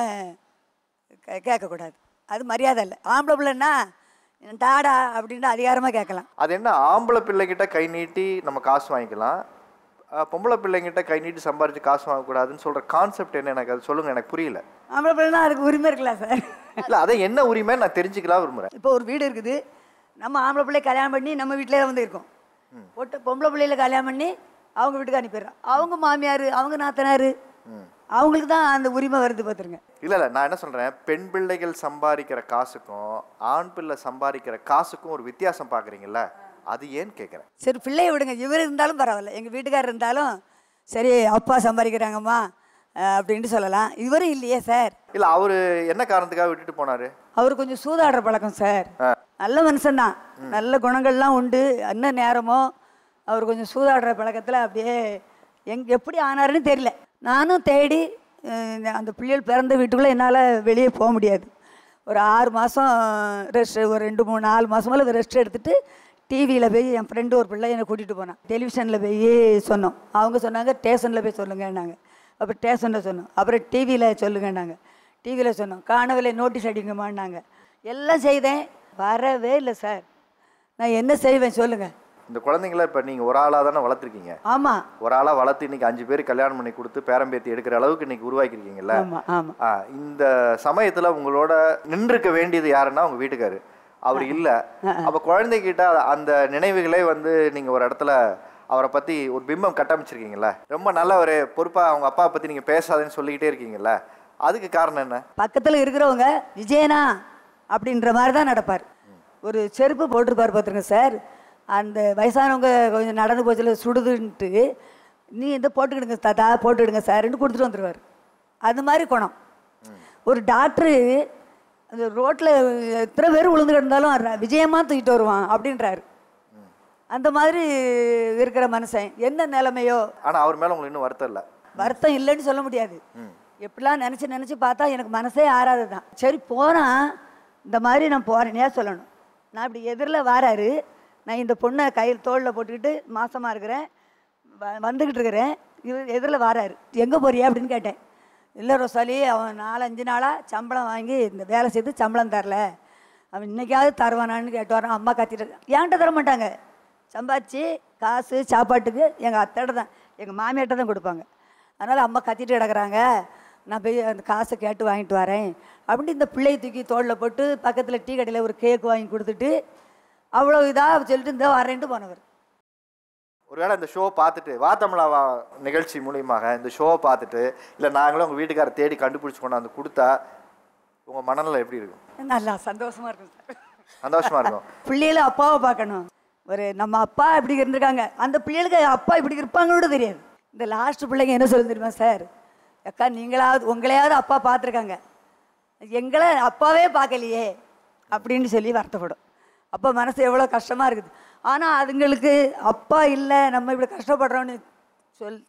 கேட்கக்கூடாது, அது மரியாதை இல்லை. ஆம்பளை பிள்ளைன்னா டாடா அப்படின்ட்டு அதிகாரமாக கேட்கலாம். அது என்ன, ஆம்பளை பிள்ளைகிட்ட கை நீட்டி நம்ம காசு வாங்கிக்கலாம், பொம்பளை பிள்ளைங்கிட்ட கை நீட்டி சம்பாரிச்சு காசு வாங்கக்கூடாதுன்னு சொல்கிற கான்செப்ட் என்ன, எனக்கு அது சொல்லுங்கள், எனக்கு புரியல. ஆம்பளை பிள்ளைனா அதுக்கு உரிமை இருக்கலாம் சார். இல்லை, அதை என்ன உரிமை நான் தெரிஞ்சுக்கலாம் விரும்புகிறேன். இப்போ ஒரு வீடு இருக்குது, நம்ம ஆம்பளை பிள்ளைய கல்யாணம் பண்ணி நம்ம வீட்டிலே வந்து இருக்கோம். போட்டு பொம்பளை பிள்ளையில கல்யாணம் பண்ணி அவங்க வீட்டுக்கு அனுப்பிடுறோம். அவங்க மாமியார், அவங்க நாத்தனார், அவங்களுக்கு தான் அந்த உரிமை வருது பார்த்துருங்க. இல்லை இல்லை, நான் என்ன சொல்கிறேன், பெண் பிள்ளைகள் சம்பாதிக்கிற காசுக்கும் ஆண் பிள்ளை சம்பாதிக்கிற காசுக்கும் ஒரு வித்தியாசம் பார்க்குறீங்கள, அது ஏன்னு கேட்குறேன். சரி, பிள்ளைய விடுங்க, இவர் இருந்தாலும் பரவாயில்ல, எங்கள் வீட்டுக்காரர் இருந்தாலும் சரி அப்பா சம்பாதிக்கிறாங்கம்மா அப்படின்ட்டு சொல்லலாம். இவரும் இல்லையே சார். இல்லை, அவர் என்ன காரணத்துக்காக விட்டுட்டு போனார்? அவர் கொஞ்சம் சூதாடுற பழக்கம் சார். நல்ல மனுஷன்தான், நல்ல குணங்கள்லாம் உண்டு. என்ன நேரமோ அவர் கொஞ்சம் சூதாடுற பழக்கத்தில் அப்படியே எப்படி ஆனாருன்னு தெரியல. நானும் தேடி அந்த பிள்ளைகள் பிறந்த வீட்டுக்குள்ளே என்னால் வெளியே போக முடியாது. ஒரு 6 மாதம் ரெஸ்ட், ஒரு 2 3 4 மாதமெல்லாம் ரெஸ்ட் எடுத்துகிட்டு டிவியில் போய் என் ஃப்ரெண்டு ஒரு பிள்ளை என்னை கூட்டிகிட்டு போனான். டெலிவிஷனில் போய் சொன்னோம். அவங்க சொன்னாங்க ஸ்டேஷனில் போய் சொல்லுங்கன்னாங்க. அப்புறம் ஸ்டேஷனில் சொன்னோம். அப்புறம் டிவியில் சொல்லுங்கன்னாங்க. டிவியில் சொன்னோம். காணவில்லை நோட்டீஸ் அடிங்கம்மான்னாங்க. எல்லாம் செய்தேன், வரவே இல்லை சார். நான் என்ன செய்வேன் சொல்லுங்கள்? இந்த குழந்தைங்கள இப்போ நீங்கள் ஒரு ஆளாக தானே வளர்த்துருக்கீங்க. ஆமாம், ஒரு ஆளாக வளர்த்து இன்றைக்கி 5 பேர் கல்யாணம் பண்ணி கொடுத்து பேரம்பேத்தி எடுக்கிற அளவுக்கு இன்றைக்கி உருவாக்கிருக்கீங்கல்ல. ஆமாம் ஆமாம். இந்த சமயத்தில் உங்களோட நின்றுக்க வேண்டியது யாருன்னா உங்கள் வீட்டுக்காரு. அவர் இல்லை. அப்போ குழந்தைகிட்ட அந்த நினைவுகளே வந்து நீங்கள் ஒரு இடத்துல அவரை பற்றி ஒரு பிம்பம் கட்டமைச்சிருக்கீங்களா, ரொம்ப நல்ல ஒரு பொறுப்பாக அவங்க அப்பாவை பற்றி நீங்கள் பேசாதேன்னு சொல்லிக்கிட்டே இருக்கீங்கள, அதுக்கு காரணம் என்ன? பக்கத்தில் இருக்கிறவங்க விஜயனா அப்படின்ற மாதிரி தான் நடப்பார். ஒரு செருப்பு போட்டிருப்பார் பார்த்துருங்க சார். அந்த வயசானவங்க கொஞ்சம் நடந்து போச்சுல சுடுதுன்ட்டு, நீ இந்த போட்டுக்கிடுங்க தாத்தா, போட்டுக்கிடுங்க சார்ன்னு கொடுத்துட்டு வந்துடுவார். அது மாதிரி குணம். ஒரு டாக்டரு அந்த ரோட்டில் எத்தனை பேர் விழுந்து கிடந்தாலும் விஜயமாக தூக்கிட்டு வருவான் அப்படின்றாரு. அந்த மாதிரி இருக்கிற மனுஷன் என்ன நிலைமையோ. ஆனால் அவர் மேலே உங்களுக்கு இன்னும் வருத்தம் இல்லை? வருத்தம் இல்லைன்னு சொல்ல முடியாது. எப்படிலாம் நினச்சி பார்த்தா எனக்கு மனசே ஆறாது தான். சரி போனால் இந்த மாதிரி நான் போகிறேனே சொல்லணும். நான் இப்படி எதிரில் வராரு, நான் இந்த பொண்ணை கையில் தோளில் போட்டுக்கிட்டு மாசமாக இருக்கிறேன், வந்துக்கிட்டு இருக்கிறேன். இவர் எதிரில் வராரு, எங்கே போறியா அப்படின்னு கேட்டேன். இல்லை ரோசாலி, அவன் 4-5 நாளாக சம்பளம் வாங்கி இந்த வேலை செய்து சம்பளம் தரல, அவன் இன்றைக்காவது தருவானான்னு கேட்டு வரான். அம்மா கத்திட்டு என்கிட்ட தர மாட்டாங்க. சம்பாதிச்சு காசு சாப்பாட்டுக்கு எங்கள் அத்தைகிட்ட தான், எங்கள் மாமியார்கிட்ட தான் கொடுப்பாங்க. அதனால் அம்மா கத்திட்டு கிடக்குறாங்க, நான் போய் அந்த காசை கேட்டு வாங்கிட்டு வரேன் அப்படின்ட்டு இந்த பிள்ளையை தூக்கி தோளில் போட்டு பக்கத்தில் டீ கடையில் ஒரு கேக் வாங்கி கொடுத்துட்டு அவ்வளோ இதாக சொல்லிட்டு இந்த வரேன்ட்டு போனவர். ஒருவேளை இந்த ஷோ பார்த்துட்டு வா தமிழாவா நிகழ்ச்சி மூலியமாக இந்த ஷோவை பார்த்துட்டு இல்லை நாங்களும் உங்கள் வீட்டுக்காரை தேடி கண்டுபிடிச்சி கொண்டாந்து கொடுத்தா உங்கள் மனநிலை எப்படி இருக்கும்? நல்லா சந்தோஷமாக இருக்கும் சார். சந்தோஷமாக இருக்கும். பிள்ளைகள அப்பாவை பார்க்கணும். ஒரு நம்ம அப்பா இப்படி இருந்திருக்காங்க, அந்த பிள்ளைகளுக்கு அப்பா இப்படி இருப்பாங்கன்னு தெரியாது. இந்த லாஸ்ட் பிள்ளைங்க என்ன சொல்லு தெரியுமா சார், அக்கா நீங்களாவது உங்களையாவது அப்பா பார்த்துருக்காங்க, எங்களை அப்பாவே பார்க்கலையே அப்படின்னு சொல்லி வருத்தப்படும். அப்போ மனசு எவ்வளோ கஷ்டமாக இருக்குது. ஆனால் அதுங்களுக்கு அப்பா இல்லை, நம்ம இப்படி கஷ்டப்படுறோன்னு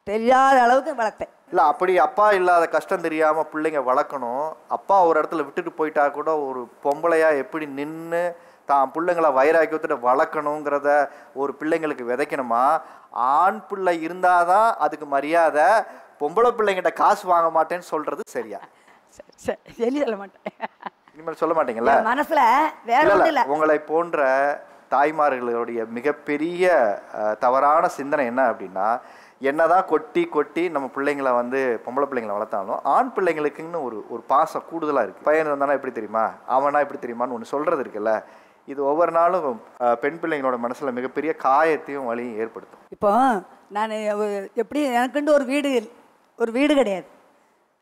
தெரியாத அளவுக்கு வளர்த்தேன். இல்லை, அப்படி அப்பா இல்லாத கஷ்டம் தெரியாமல் பிள்ளைங்க வளர்க்கணும். அப்பா ஒரு இடத்துல விட்டுட்டு போயிட்டா கூட ஒரு பொம்பளையாக எப்படி நின்று தான் பிள்ளைங்களை வைராக்கியத்துட்டு வளர்க்கணுங்கிறத ஒரு பிள்ளைங்களுக்கு விதைக்கணுமா? ஆண் பிள்ளை இருந்தால் தான் அதுக்கு மரியாதை. பொம்பளை பிள்ளைங்கிட்ட காசு வாங்க மாட்டேன்னு சொல்கிறது சரியா? சரி சொல்ல மாட்டேன். இனிமேல் சொல்ல மாட்டீங்களா? மனசுல வேற ஒன்றும் இல்லை. உங்களை போன்ற தாய்மார்களுடைய மிகப்பெரிய தவறான சிந்தனை என்ன அப்படின்னா, என்னதான் கொட்டி கொட்டி நம்ம பிள்ளைங்களை வந்து பொம்பளை பிள்ளைங்களை வளர்த்தாலும் ஆண் பிள்ளைங்களுக்குன்னு ஒரு பாசம் கூடுதலாக இருக்குது. பையன் இருந்தானா எப்படி தெரியுமா, அவனா எப்படி தெரியுமான்னு ஒன்று சொல்கிறது இருக்குல்ல, இது ஒவ்வொரு நாளும் பெண் பிள்ளைங்களோட மனசில் மிகப்பெரிய காயத்தையும் வலியும் ஏற்படுத்தும். இப்போ நான் எப்படி எனக்குண்டு ஒரு வீடு கிடையாது.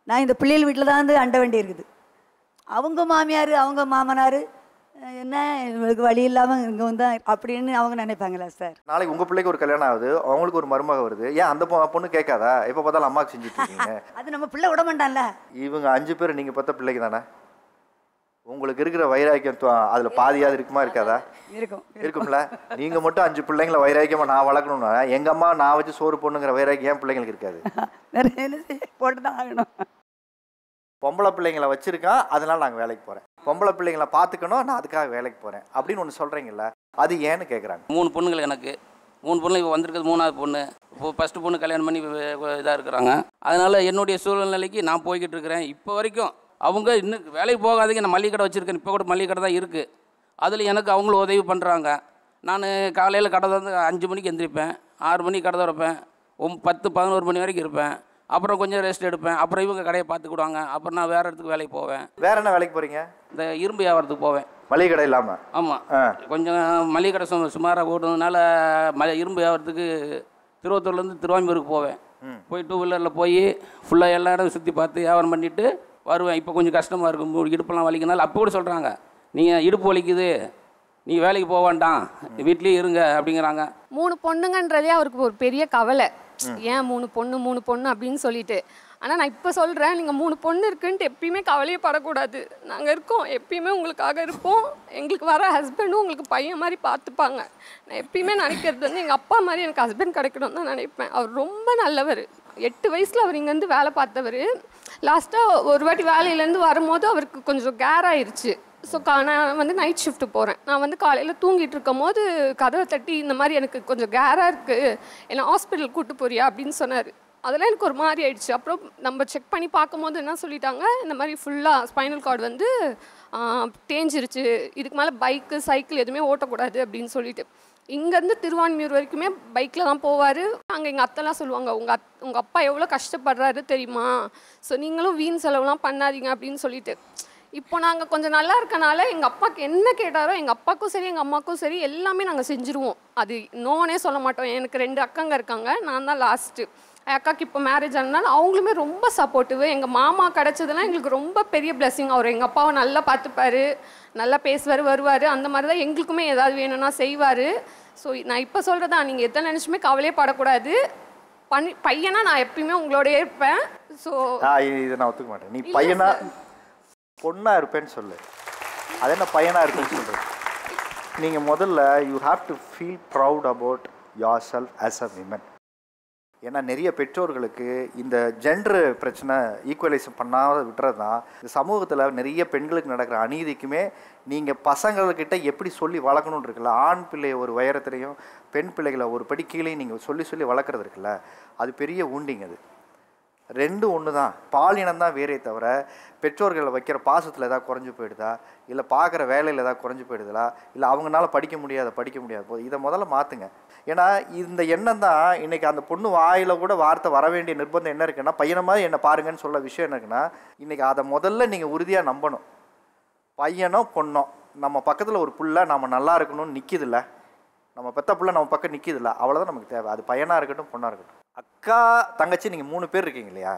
நான் இந்த பிள்ளைகள் வீட்டில் தான் வந்து அண்ட வேண்டி இருக்குது. அவங்க மாமியார் அவங்க மாமனார் என்ன இவங்களுக்கு வழி இல்லாமல் இங்கே வந்தா அப்படின்னு அவங்க நினைப்பாங்களா சார்? நாளைக்கு உங்கள் பிள்ளைக்கு ஒரு கல்யாணம் ஆகுது, அவங்களுக்கு ஒரு மருமக வருது, ஏன் அந்த பொண்ணு கேட்காதா? எப்போ பார்த்தாலும் அம்மாவுக்கு செஞ்சுட்டு இருக்கீங்க. அது நம்ம பிள்ளை விட மாட்டான்ல. இவங்க 5 பேர் நீங்கள் பார்த்த பிள்ளைக்கு தானே. உங்களுக்கு இருக்கிற வைராக்கியம் அதில் பாதியாவது இருக்குமா இருக்காதா? இருக்கும்ல. நீங்கள் மட்டும் 5 பிள்ளைங்களை வைராக்கியமாக நான் வளர்க்கணும்னா எங்கள் அம்மா நான் வச்சு சோறு பொண்ணுங்கிற வைராக்கியம் ஏன் பிள்ளைங்களுக்கு இருக்காது? போட்டு தான் ஆகணும். பொம்பளை பிள்ளைங்களை வச்சுருக்கான், அதனால நாங்கள் வேலைக்கு போகிறேன், பொம்பளை பிள்ளைங்களை பார்த்துக்கணும், நான் அதுக்காக வேலைக்கு போகிறேன் அப்படின்னு ஒன்று சொல்கிறீங்களா, அது ஏன்னு கேட்குறாங்க. 3 பொண்ணுங்கள் எனக்கு. 3 பொண்ணு இப்போ வந்திருக்கிறது 3ஆவது பொண்ணு. இப்போது ஃபஸ்ட்டு பொண்ணு கல்யாணம் பண்ணி இதாக இருக்கிறாங்க. அதனால் என்னுடைய சூழ்நிலைக்கு நான் போய்கிட்டு இருக்கிறேன். இப்போ வரைக்கும் அவங்க இன்னும் வேலைக்கு போகாதீங்க, நான் மளிகை கடை வச்சுருக்கேன், இப்போ கூட மளிகை கடை தான் இருக்குது. அதில் எனக்கு அவங்களும் உதவி பண்ணுறாங்க. நான் காலையில் கடை வந்து 5 மணிக்கு எந்திரிப்பேன், 6 மணிக்கு கடை திறப்பேன், 10-11 மணி வரைக்கும் இருப்பேன். அப்புறம் கொஞ்சம் ரெஸ்ட் எடுப்பேன். அப்புறம் இவங்க கடையை பார்த்துக்கிடுவாங்க. அப்புறம் நான் வேறு இடத்துக்கு வேலைக்கு போவேன். வேற என்ன வேலைக்கு போகிறீங்க? இந்த இரும்பு வியாபாரத்துக்கு போவேன். மளிகை கடை இல்லாமல்? ஆமாம், கொஞ்சம் மளிகை கடை சுமாராக ஓடுனதுனால இரும்பு வியாபாரத்துக்கு திருவத்தூர்லேருந்து திருவான்மியூருக்கு போவேன். போய் 2 வீலரில் போய் ஃபுல்லாக எல்லா இடம் சுற்றி பார்த்து வியாபாரம் பண்ணிவிட்டு வருவேன். இப்போ கொஞ்சம் கஷ்டமாக இருக்கும், இடுப்பெல்லாம் வலிக்கனால அப்போ கூட சொல்கிறாங்க, நீங்கள் இடுப்பு வலிக்குது, நீ வேலைக்கு போக வேண்டாம், வீட்லேயே இருங்க அப்படிங்கிறாங்க. 3 பொண்ணுங்கன்றதே அவருக்கு ஒரு பெரிய கவலை. ஏன் 3 பொண்ணு அப்படின்னு சொல்லிட்டு. ஆனால் நான் இப்போ சொல்கிறேன், நீங்கள் 3 பொண்ணு இருக்குன்ட்டு எப்பயுமே கவலையே படக்கூடாது. நாங்கள் இருக்கோம், எப்பயுமே உங்களுக்காக இருப்போம். எங்களுக்கு வர ஹஸ்பண்டும் உங்களுக்கு பையன் மாதிரி பார்த்துப்பாங்க. நான் எப்பயுமே நினைக்கிறது வந்து எங்கள் அப்பா மாதிரி எனக்கு ஹஸ்பண்ட் கிடைக்கணும்னு தான் நினைப்பேன். அவர் ரொம்ப நல்லவர். 8 வயசில் அவர் இங்கேருந்து வேலை பார்த்தவர். லாஸ்ட்டாக ஒரு வாட்டி வேலையிலேருந்து வரும்போது அவருக்கு கொஞ்சம் கேர் ஆயிடுச்சு. ஸோ நான் வந்து நைட் ஷிஃப்ட்டு போகிறேன். நான் வந்து காலையில் தூங்கிட்டு இருக்கும் போது கதவை தட்டி இந்த மாதிரி எனக்கு கொஞ்சம் கேராக இருக்குது, என்னை ஹாஸ்பிட்டல் கூப்பிட்டு போறியா அப்படின்னு சொன்னார். அதெல்லாம் எனக்கு ஒரு மாதிரி ஆயிடுச்சு. அப்புறம் நம்ம செக் பண்ணி பார்க்கும்போது என்ன சொல்லிட்டாங்க, இந்த மாதிரி ஃபுல்லாக ஸ்பைனல் கார்டு வந்து தேஞ்சிருச்சு, இதுக்கு மேலே பைக்கு சைக்கிள் எதுவுமே ஓட்டக்கூடாது அப்படின்னு சொல்லிட்டு. இங்கேருந்து திருவான்மியூர் வரைக்குமே பைக்கில் தான் போவார். அங்கே எங்கள் அத்தைலாம் சொல்லுவாங்க, உங்கள் அப்பா எவ்வளோ கஷ்டப்படுறாரு தெரியுமா, ஸோ நீங்களும் வீண் செலவுலாம் பண்ணாதீங்க அப்படின்னு சொல்லிட்டு. இப்போ நாங்கள் கொஞ்சம் நல்லா இருக்கனால எங்கள் அப்பாவுக்கு என்ன கேட்டாரோ எங்கள் அப்பாவுக்கும் சரி எங்கள் அம்மாவுக்கும் சரி எல்லாமே நாங்கள் செஞ்சுருவோம். அது நோனே சொல்ல மாட்டோம். எனக்கு 2 அக்காங்க இருக்காங்க, நான் தான் லாஸ்ட்டு. அக்காவுக்கு இப்போ மேரேஜ் ஆனதுனால அவங்களுமே ரொம்ப சப்போர்ட்டிவ். எங்கள் மாமா கிடச்சதுலாம் எங்களுக்கு ரொம்ப பெரிய பிளெஸிங். அவர் எங்கள் அப்பாவை நல்லா பார்த்துப்பாரு, நல்லா பேசுவார், வருவார். அந்த மாதிரி தான் எங்களுக்குமே ஏதாவது வேணும்னா செய்வார். ஸோ நான் இப்போ சொல்கிறதா, நீங்கள் எத்தனை நினச்சுமே கவலையே படக்கூடாது. பையனா நான் எப்பயுமே உங்களோடய இருப்பேன். ஸோ இதை நான் ஒத்துக்க மாட்டேன். நீ பையனா பொண்ணா இருப்பேன்னு சொல்லு, அது என்ன பையனா இருக்குன்னு சொல்கிறேன். நீங்கள் முதல்ல you have to feel proud about your self as a women. ஏன்னா நிறைய பெற்றோர்களுக்கு இந்த ஜெண்டர் பிரச்சனை ஈக்குவலைஸ் பண்ணாத விட்டுறது தான் இந்த சமூகத்தில் நிறைய பெண்களுக்கு நடக்கிற அநீதிக்குமே நீங்கள் பசங்கள்கிட்ட எப்படி சொல்லி வளர்க்கணுன்னு இருக்குல்ல, ஆண் பிள்ளையை ஒரு உயரத்துலையும் பெண் பிள்ளைகளை ஒரு படி கீழே நீங்கள் சொல்லி வளர்க்குறது இருக்குல்ல, அது பெரிய ஊண்டிங். அது 2 ஒன்று தான். பாலினம் தான் வேறே தவிர பெற்றோர்களை வைக்கிற பாசத்தில் ஏதாவது குறைஞ்சி போயிடுதா, இல்லை பார்க்குற வேலையில் ஏதாவது குறைஞ்சி போயிடுதா, இல்லை அவங்களால படிக்க முடியாது போது இதை முதல்ல மாற்றுங்க. ஏன்னா இந்த எண்ணம் தான் இன்றைக்கி அந்த பொண்ணு வாயில் கூட வார்த்தை வர வேண்டிய நிர்பந்தம் என்ன இருக்குன்னா, பையனை மாதிரி என்னை பாருங்கன்னு சொல்ல விஷயம் என்ன இருக்குன்னா, இன்றைக்கி அதை முதல்ல நீங்கள் உறுதியாக நம்பணும். பையனோ பொண்ணோ நம்ம பக்கத்தில் ஒரு புள்ள நம்ம நல்லா இருக்கணும்னு நிற்கிதில்ல, நம்ம பெத்த புள்ள நம்ம பக்கம் நிற்கிதில்ல, அவ்வளோதான் நமக்கு தேவை. அது பையனாக இருக்கட்டும் பொண்ணாக இருக்கட்டும். அக்கா தங்கச்சி நீங்கள் 3 பேர் இருக்கீங்க இல்லையா,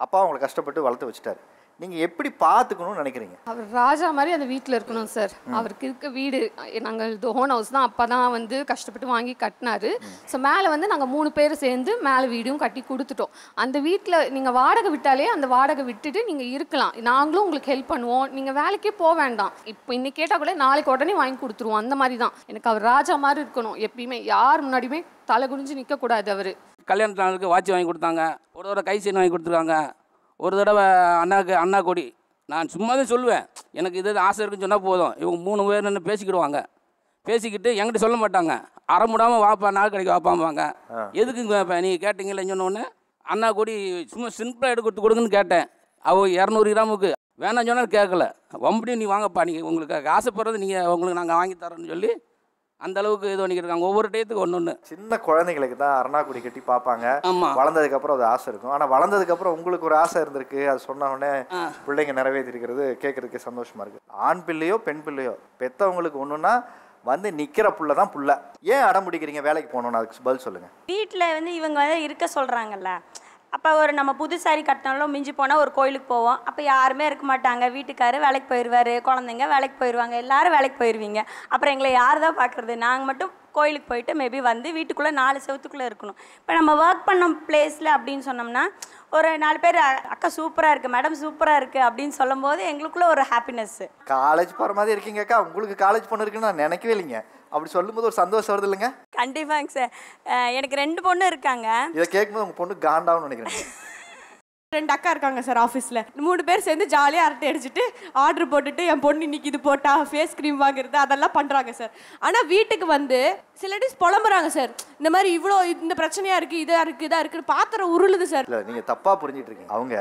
அப்பா அவங்களை கஷ்டப்பட்டு வளர்த்து வச்சுட்டாரு, நீங்கள் எப்படி பார்த்துக்கணும்னு நினைக்கிறீங்க? அவர் ராஜா மாதிரி அந்த வீட்டில் இருக்கணும் சார். அவருக்கு இருக்க வீடு நாங்கள் இது ஓன் ஹவுஸ் தான், அப்பா தான் வந்து கஷ்டப்பட்டு வாங்கி கட்டினாரு. ஸோ மேலே வந்து நாங்கள் 3 பேர் சேர்ந்து மேலே வீடும் கட்டி கொடுத்துட்டோம். அந்த வீட்டில் நீங்கள் வாடகை விட்டாலே அந்த வாடகை விட்டுட்டு நீங்கள் இருக்கலாம், நாங்களும் உங்களுக்கு ஹெல்ப் பண்ணுவோம், நீங்கள் வேலைக்கே போக வேண்டாம். இப்போ இன்னைக்கு கேட்டால் கூட நாளைக்கு உடனே வாங்கி கொடுத்துருவோம். அந்த மாதிரி தான் எனக்கு அவர் ராஜா மாதிரி இருக்கணும். எப்பயுமே யார் முன்னாடியுமே தலை குனிஞ்சு நிற்கக்கூடாது. அவர் கல்யாணத்து நாளுக்கு வாட்ச் வாங்கி கொடுத்தாங்க, ஒரு தடவை கை செயின் வாங்கி கொடுத்துருக்காங்க, ஒரு தடவை அண்ணா கொடி. நான் சும்மா தான் சொல்லுவேன், எனக்கு இது ஆசை இருக்குன்னு சொன்னால் போதும், இவங்க 3 பேர் நின்று பேசிக்கிடுவாங்க. பேசிக்கிட்டு என்கிட்ட சொல்ல மாட்டாங்க, அறமுடாமல் வாப்பா நாள் கடைக்கு வாப்பாம்பாங்க. எதுக்குங்க இப்போ நீங்கள் கேட்டிங்கன்னு சொன்னோடனே அண்ணா கொடி சும்மா சிம்பிளாக எடுத்து கொடுங்கன்னு கேட்டேன். அவள் 200 கிராமுக்கு வேணாம் சொன்னால் கேட்கல, வம்படியும் நீ வாங்கப்பா, நீங்கள் உங்களுக்கு ஆசைப்படுறது நீங்கள் உங்களுக்கு நாங்கள் வாங்கி தரோன்னு சொல்லி அந்த அளவுக்கு இது பண்ணிக்கிட்டு ஒவ்வொரு டயத்துக்கு ஒன்று. சின்ன குழந்தைங்களுக்கு தான் அரணாக்குடி கட்டி பார்ப்பாங்க, வளர்ந்ததுக்கப்புறம் அது ஆசை இருக்கும். ஆனால் வளர்ந்ததுக்கப்புறம் உங்களுக்கு ஒரு ஆசை இருந்திருக்கு, அது சொன்ன உடனே பிள்ளைங்க நிறைவேற்றிருக்கிறது கேட்கறதுக்கு சந்தோஷமா இருக்கு. ஆண் பிள்ளையோ பெண் பிள்ளையோ பெற்றவங்களுக்கு ஒன்றுன்னா வந்து நிற்கிற புள்ள தான் புள்ள. ஏன் அடம் பிடிக்கிறீங்க வேலைக்கு போகணுன்னு, அதுக்கு பதில் சொல்லுங்கள். வீட்டில் வந்து இவங்க வந்து இருக்க சொல்கிறாங்கல்ல, அப்போ ஒரு நம்ம புது சாரி கட்டினாலும் மிஞ்சி போனால் ஒரு கோயிலுக்கு போவோம், அப்போ யாருமே இருக்க மாட்டாங்க, வீட்டுக்காரர் வேலைக்கு போயிடுவார், குழந்தைங்க வேலைக்கு போயிடுவாங்க, எல்லோரும் வேலைக்கு போயிடுவீங்க. அப்புறம் எங்களை யார் தான் பார்க்குறது? நாங்கள் மட்டும் கோயிலுக்கு போயிட்டு மேபி வந்து வீட்டுக்குள்ளே 4 செவத்துக்குள்ளே இருக்கணும். இப்போ நம்ம ஒர்க் பண்ண பிளேஸில் அப்படின்னு சொன்னோம்னா ஒரு 4 பேர் அக்கா சூப்பராக இருக்குது, மேடம் சூப்பராக இருக்குது அப்படின்னு சொல்லும் போது எங்களுக்குள்ள ஒரு ஹாப்பினஸ்ஸு. காலேஜ் போகிற மாதிரி இருக்கீங்க அக்கா, உங்களுக்கு காலேஜ் பொண்ணு இருக்குன்னு நான் நினைக்கவே இல்லைங்க. அப்படி சொல்லும்போது ஒரு சந்தோஷம் வருது இல்லைங்க? கண்டிப்பாங்க சார். எனக்கு 2 பொண்ணு இருக்காங்க. இதை கேட்கும்போது உங்கள் பொண்ணு காண்டாவுன்னு நினைக்கிறேன். 2 அக்கா இருக்காங்க சார் ஆஃபீஸில். 3 பேர் சேர்ந்து ஜாலியாக அரட்டை அடிச்சுட்டு ஆர்டர் போட்டுட்டு என் பொண்ணு இன்னைக்கு இது போட்டா ஃபேஸ் க்ரீம் வாங்குறது அதெல்லாம் பண்ணுறாங்க சார். ஆனால் வீட்டுக்கு வந்து சில டேஸ் புலம்புறாங்க சார், இந்த மாதிரி இவ்வளோ இந்த பிரச்சனையாக இருக்குது, இதாக இருக்குன்னு பாத்திரம் உருளுது சார். இல்லை நீங்கள் தப்பாக புரிஞ்சிட்டு இருக்கீங்க. அவங்க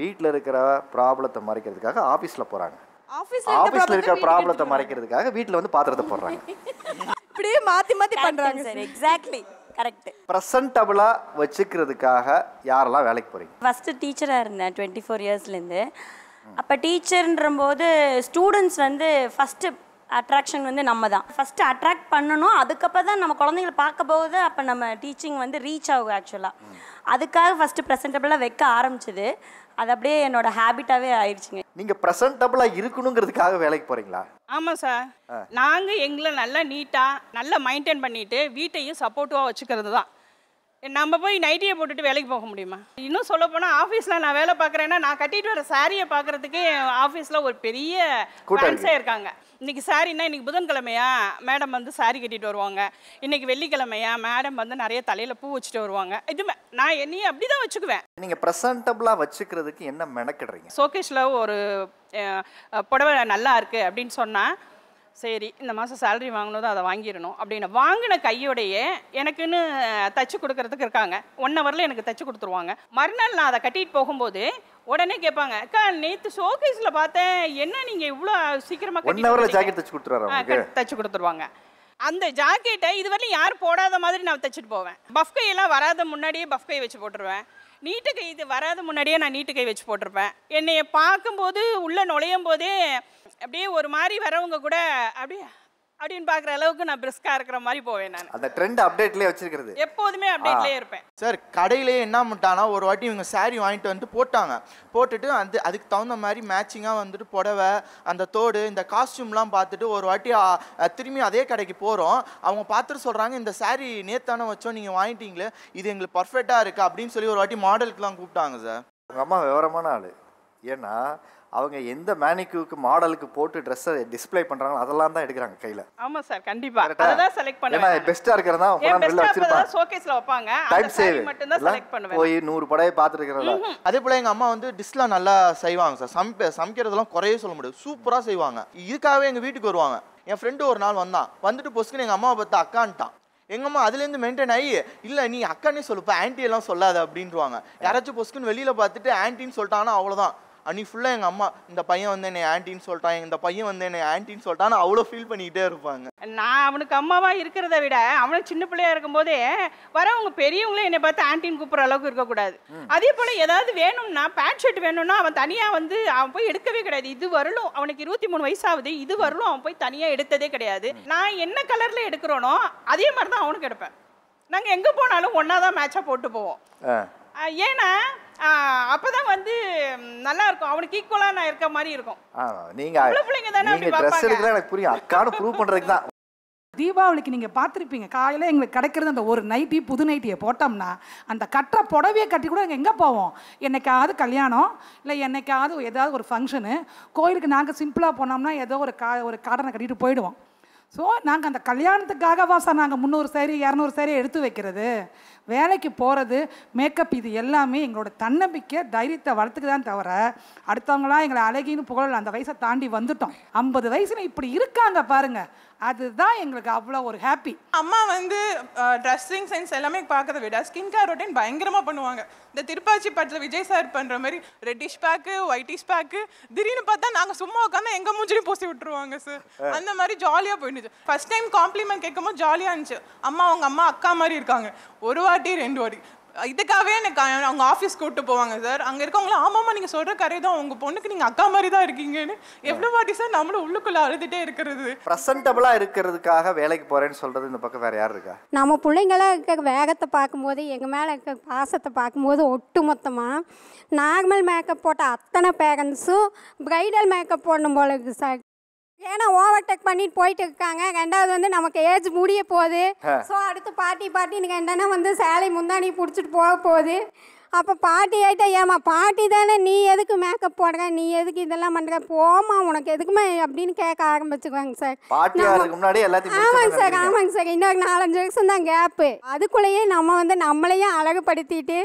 வீட்டில் இருக்கிற ப்ராப்ளத்தை மறைக்கிறதுக்காக ஆஃபீஸில் போகிறாங்க, ஆஃபீஸில் இருக்கிற ப்ராப்ளத்தை மறைக்கிறதுக்காக வீட்டில் வந்து பாத்திரத்தை போடுறாங்க. இப்படியே மாற்றி மாற்றி பண்ணுறாங்க சார். Exactly correct. ப்ரெசன்டபிளாக வச்சுக்கிறதுக்காக யாரெல்லாம் வேலைக்கு போகிறீங்க? ஃபஸ்ட்டு டீச்சராக இருந்தேன் 24 இயர்ஸ்லேருந்து. அப்போ டீச்சர்ன்றபோது ஸ்டூடெண்ட்ஸ் வந்து ஃபஸ்ட்டு அட்ராக்ஷன் வந்து நம்ம தான் ஃபஸ்ட்டு அட்ராக்ட் பண்ணணும். அதுக்கப்புறம் தான் நம்ம குழந்தைங்களை பார்க்க போகுது. அப்போ நம்ம டீச்சிங் வந்து ரீச் ஆகும். ஆக்சுவலாக அதுக்காக ஃபஸ்ட்டு ப்ரெசன்டபிளாக வைக்க ஆரம்பிச்சது. அது அப்படியே என்னோட ஹேபிட்டாகவே ஆயிடுச்சுங்க. நீங்கள் ப்ரெசன்டபிளாக இருக்கணுங்கிறதுக்காக வேலைக்கு போகிறீங்களா? ஆமாம் சார். நாங்கள் எங்களை நல்லா நீட்டாக நல்லா மெயின்டைன் பண்ணிட்டு வீட்டையும் சப்போர்ட்டிவாக வச்சுக்கிறது தான். நம்ம போய் நைட்டியை போட்டுட்டு வேலைக்கு போக முடியுமா? இன்னும் சொல்ல போனால் ஆஃபீஸில் நான் வேலை பார்க்குறேன்னா நான் கட்டிட்டு வர சாரியை பார்க்குறதுக்கே ஆஃபீஸில் ஒரு பெரிய ஃபேன்ஸே இருக்காங்க. இன்றைக்கி சாரின்னா இன்றைக்கி புதன்கிழமையா மேடம் வந்து சாரி கட்டிட்டு வருவாங்க. இன்றைக்கி வெள்ளிக்கிழமையா மேடம் வந்து நிறைய தலையில் பூ வச்சுட்டு வருவாங்க. இதுமே நான் என்னையும் அப்படி தான் வச்சுக்குவேன். நீங்கள் ப்ரெசன்டபிளாக வச்சுக்கிறதுக்கு என்ன மெனக்கிடுறீங்க? ஷோகேஸில் ஒரு புடவை நல்லா இருக்குது அப்படின்னு சொன்னால் சரி இந்த மாதம் சேலரி வாங்கினதும் அதை வாங்கிடணும் அப்படின்னு வாங்கின கையோடையே எனக்குன்னு தச்சு கொடுக்கறதுக்கு இருக்காங்க. 1 ஹவரில் எனக்கு தச்சு கொடுத்துருவாங்க. மறுநாள் நான் அதை கட்டிட்டு போகும்போது உடனே கேட்பாங்க, அக்கா நேற்று ஷோகேஸில் பார்த்தேன், என்ன நீங்கள் இவ்வளோ சீக்கிரமாக 1 ஹவரில் ஜாக்கெட் தச்சு கொடுத்துருவாங்க. தச்சு கொடுத்துருவாங்க. அந்த ஜாக்கெட்டை இதுவரையும் யாரும் போடாத மாதிரி நான் தச்சுட்டு போவேன். பஃப் கையெல்லாம் வராத முன்னாடியே பஃப் கை வச்சு போட்டுருவேன். நீட்டு கை இது வராத முன்னாடியே நான் நீட்டு கை வச்சு போட்டிருப்பேன். என்னைய பார்க்கும்போது உள்ளே நுழையும் போதே அப்படியே ஒரு மாதிரி வரவங்க கூட அப்படின்னு பார்க்குற அளவுக்கு நான் பிரிஸ்காக இருக்கிற மாதிரி போவேன். நான் அந்த ட்ரெண்ட் அப்டேட்லேயே வச்சிருக்கிறது, எப்போதுமே அப்டேட்லேயே இருப்பேன். சார் கடையிலே என்ன பண்ணிட்டானா ஒரு வாட்டி இவங்க சாரீ வாங்கிட்டு வந்துட்டு போட்டாங்க. போட்டுட்டு அதுக்கு தகுந்த மாதிரி மேட்சிங்காக வந்துட்டு புடவை அந்த தோடு இந்த காஸ்டியூம்லாம் பார்த்துட்டு ஒரு வாட்டி திரும்பி அதே கடைக்கு போகிறோம். அவங்க பார்த்துட்டு சொல்கிறாங்க, இந்த சாரீ நேத்தானே வச்சோம், நீங்கள் வாங்கிட்டீங்களே, இது எங்களுக்கு பர்ஃபெக்டாக இருக்குது அப்படின்னு சொல்லி ஒரு வாட்டி மாடலுக்குலாம் கூப்பிட்டாங்க சார். உங்கள் அம்மா விவரமான ஆள். ஏன்னா அவங்க எந்த மேனிக்யூக்கு மாடலுக்கு போட்டு ட்ரெஸ்ஸை டிஸ்ப்ளே பண்றாங்களோ அதெல்லாம் தான் எடுக்கிறாங்க கையில. ஆமா சார், கண்டிப்பா அததான் செலக்ட் பண்ணுவேன். ஏன்னா பெஸ்டா இருக்கறதா அவங்க வெளில வச்சிருப்பாங்க, ஷோகேஸ்ல வைப்பாங்க. அந்த சாரி மட்டும் தான் செலக்ட் பண்ணுவேன். போய் 100 படையை பார்த்துட்டு இருக்கறதா. அதே போல எங்க அம்மா வந்து டிஷ்லாம் நல்லா செய்வாங்க சார். சமைக்கிறதெல்லாம் குறையே சொல்ல முடியாது, சூப்பரா செய்வாங்க. இதுக்காகவே எங்க வீட்டுக்கு வருவாங்க. என் ஃப்ரெண்டு ஒரு நாள் வந்துட்டு பொசுக்குன்னு எங்க அம்மாவை பார்த்து அக்கான்ட்டான். எங்க அம்மா அதுலேருந்து மெயின்டைன் ஆகி, இல்லை நீ அக்கானே சொல்லுப்பா, ஆன்டி எல்லாம் சொல்லாத அப்படின்ட்டுருவாங்க. யாராச்சும் பொசுக்குன்னு வெளியில பார்த்துட்டு ஆன்டின்னு சொல்லிட்டாங்கன்னா அவ்வளோதான். அன்னைக்கு ஃபுல்லாக எங்கள் அம்மா இந்த பையன் வந்து என்னை ஆன்டின்னு சொல்லிட்டான், இந்த பையன் வந்து என்னை ஆன்டின்னு சொல்லிட்டான்னு அவ்வளோ ஃபீல் பண்ணிக்கிட்டே இருப்பாங்க. நான் அவனுக்கு அம்மாவா இருக்கிறத விட அவனுக்கு சின்ன பிள்ளையா இருக்கும்போதே வரவங்க பெரியவங்களே என்னை பார்த்து ஆன்டின்னு கூப்பிட்ற அளவுக்கு இருக்கக்கூடாது. அதே போல் ஏதாவது வேணும்னா பேண்ட் ஷர்ட் வேணும்னா அவன் தனியாக வந்து அவன் போய் எடுக்கவே கிடையாது. இது வரலும் அவனுக்கு 23 வயசாகுது, இது வரலும் அவன் போய் தனியாக எடுத்ததே கிடையாது. நான் என்ன கலரில் எடுக்கிறோனோ அதே மாதிரி தான் அவனுக்கு எடுப்பேன். நாங்கள் எங்கே போனாலும் ஒன்றா தான் மேட்சாக போட்டு போவோம். ஏன்னா அப்பதான் வந்து நல்லா இருக்கும், அவனுக்கு ஈக்குவலா நான் இருக்க மாதிரி இருக்கும். நீங்க ட்ரெஸ் எடுக்கல எனக்கு புரியும், அக்கானு ப்ரூவ் பண்றதுக்கு தான். தீபாவளிக்கு நீங்கள் பார்த்துருப்பீங்க, காலையில் எங்களுக்கு கிடைக்கிறது அந்த ஒரு நைட்டி புது நைட்டியை போட்டோம்னா அந்த கட்டுற புடவையை கட்டி கூட நாங்கள் எங்கே போவோம்? என்னைக்காவது கல்யாணம் இல்லை என்னைக்காவது ஏதாவது ஒரு ஃபங்க்ஷனு, கோயிலுக்கு நாங்கள் சிம்பிளாக போனோம்னா ஏதோ ஒரு காடனை கட்டிட்டு போயிடுவோம். ஸோ நாங்கள் அந்த கல்யாணத்துக்காகவா சார் நாங்கள் 300 சாரி 200 சாரி எடுத்து வைக்கிறது? வேலைக்கு போகிறது, மேக்கப், இது எல்லாமே எங்களோட தன்னம்பிக்கை தைரியத்தை வளர்த்துக்கு தான் தவிர அடுத்தவங்களாம் எங்களை அழகின்னு புகழ் அந்த வயசை தாண்டி வந்துட்டோம். 50 வயசுல இப்படி இருக்காங்க பாருங்க, அதுதான் எங்களுக்கு அவ்வளோ ஒரு ஹாப்பி. அம்மா வந்து ட்ரெஸ்ஸிங் சென்ஸ் எல்லாமே பார்க்கறத விட ஸ்கின் கேர் ரொட்டீன் பயங்கரமாக பண்ணுவாங்க. இந்த திருப்பாச்சி படத்தில் விஜய் சார் பண்ணுற மாதிரி ரெட்டிஷ் பேக்கு ஒயிட்டிஷ் பேக்கு திடீர்னு பார்த்தா நாங்கள் சும்மா உட்காந்து எங்கள் மூஞ்சிலையும் பூசி விட்டுருவாங்க சார். அந்த மாதிரி ஜாலியாக போயிடுச்சு. ஃபர்ஸ்ட் டைம் காம்ப்ளிமெண்ட் கேட்கும்போது ஜாலியாக இருந்துச்சு. அம்மா அவங்க அம்மா அக்கா மாதிரி இருக்காங்க. 1 வாட்டி 2 வாட்டி இதுக்காகவே எனக்கு அவங்க ஆஃபீஸ் கூப்பிட்டு போவாங்க சார். அங்கே இருக்கவங்களாம் ஆமாம்மா நீங்கள் சொல்கிற கரை தான், உங்கள் பொண்ணுக்கு நீங்கள் அக்கா மாதிரி தான் இருக்கீங்கன்னு. எவ்வளோ வாட்டி சார் நம்மளும் உள்ளுக்குள்ளே அழுதுகிட்டே இருக்கிறது. ப்ரெசன்டபிளாக இருக்கிறதுக்காக வேலைக்கு போகிறேன்னு சொல்கிறது இந்த பக்கம் வேறு யார் இருக்கா? நம்ம பிள்ளைங்களாம் இருக்க வேகத்தை பார்க்கும்போது, எங்கள் மேலே இருக்க பாசத்தை பார்க்கும்போது ஒட்டு மொத்தமாக நார்மல் மேக்கப் போட்ட அத்தனை பேரண்ட்ஸும் ப்ரைடல் மேக்கப் போடணும் போல இருக்குது சார். ஏன்னா ஓவர்டேக் பண்ணிட்டு போயிட்டு இருக்காங்க. 2வது வந்து நமக்கு ஏஜ் முடிய போகுது. ஸோ அடுத்து பாட்டின்னு 2னா வந்து சேலை முந்தானி பிடிச்சிட்டு போக போகுது. அப்போ பாட்டி ஆகிட்டா, ஏமா பாட்டி தானே, நீ எதுக்கு மேக்கப் போடுற, நீ எதுக்கு இதெல்லாம் பண்ணுற, போமா உனக்கு எதுக்குமே அப்படின்னு கேட்க ஆரம்பிச்சுக்குவாங்க சார். ஆமாங்க சார், ஆமாங்க சார். இன்னொரு 4-5 வருஷம் தான் கேப்பு. அதுக்குள்ளேயே நம்ம வந்து நம்மளையும் அழகுபடுத்திட்டு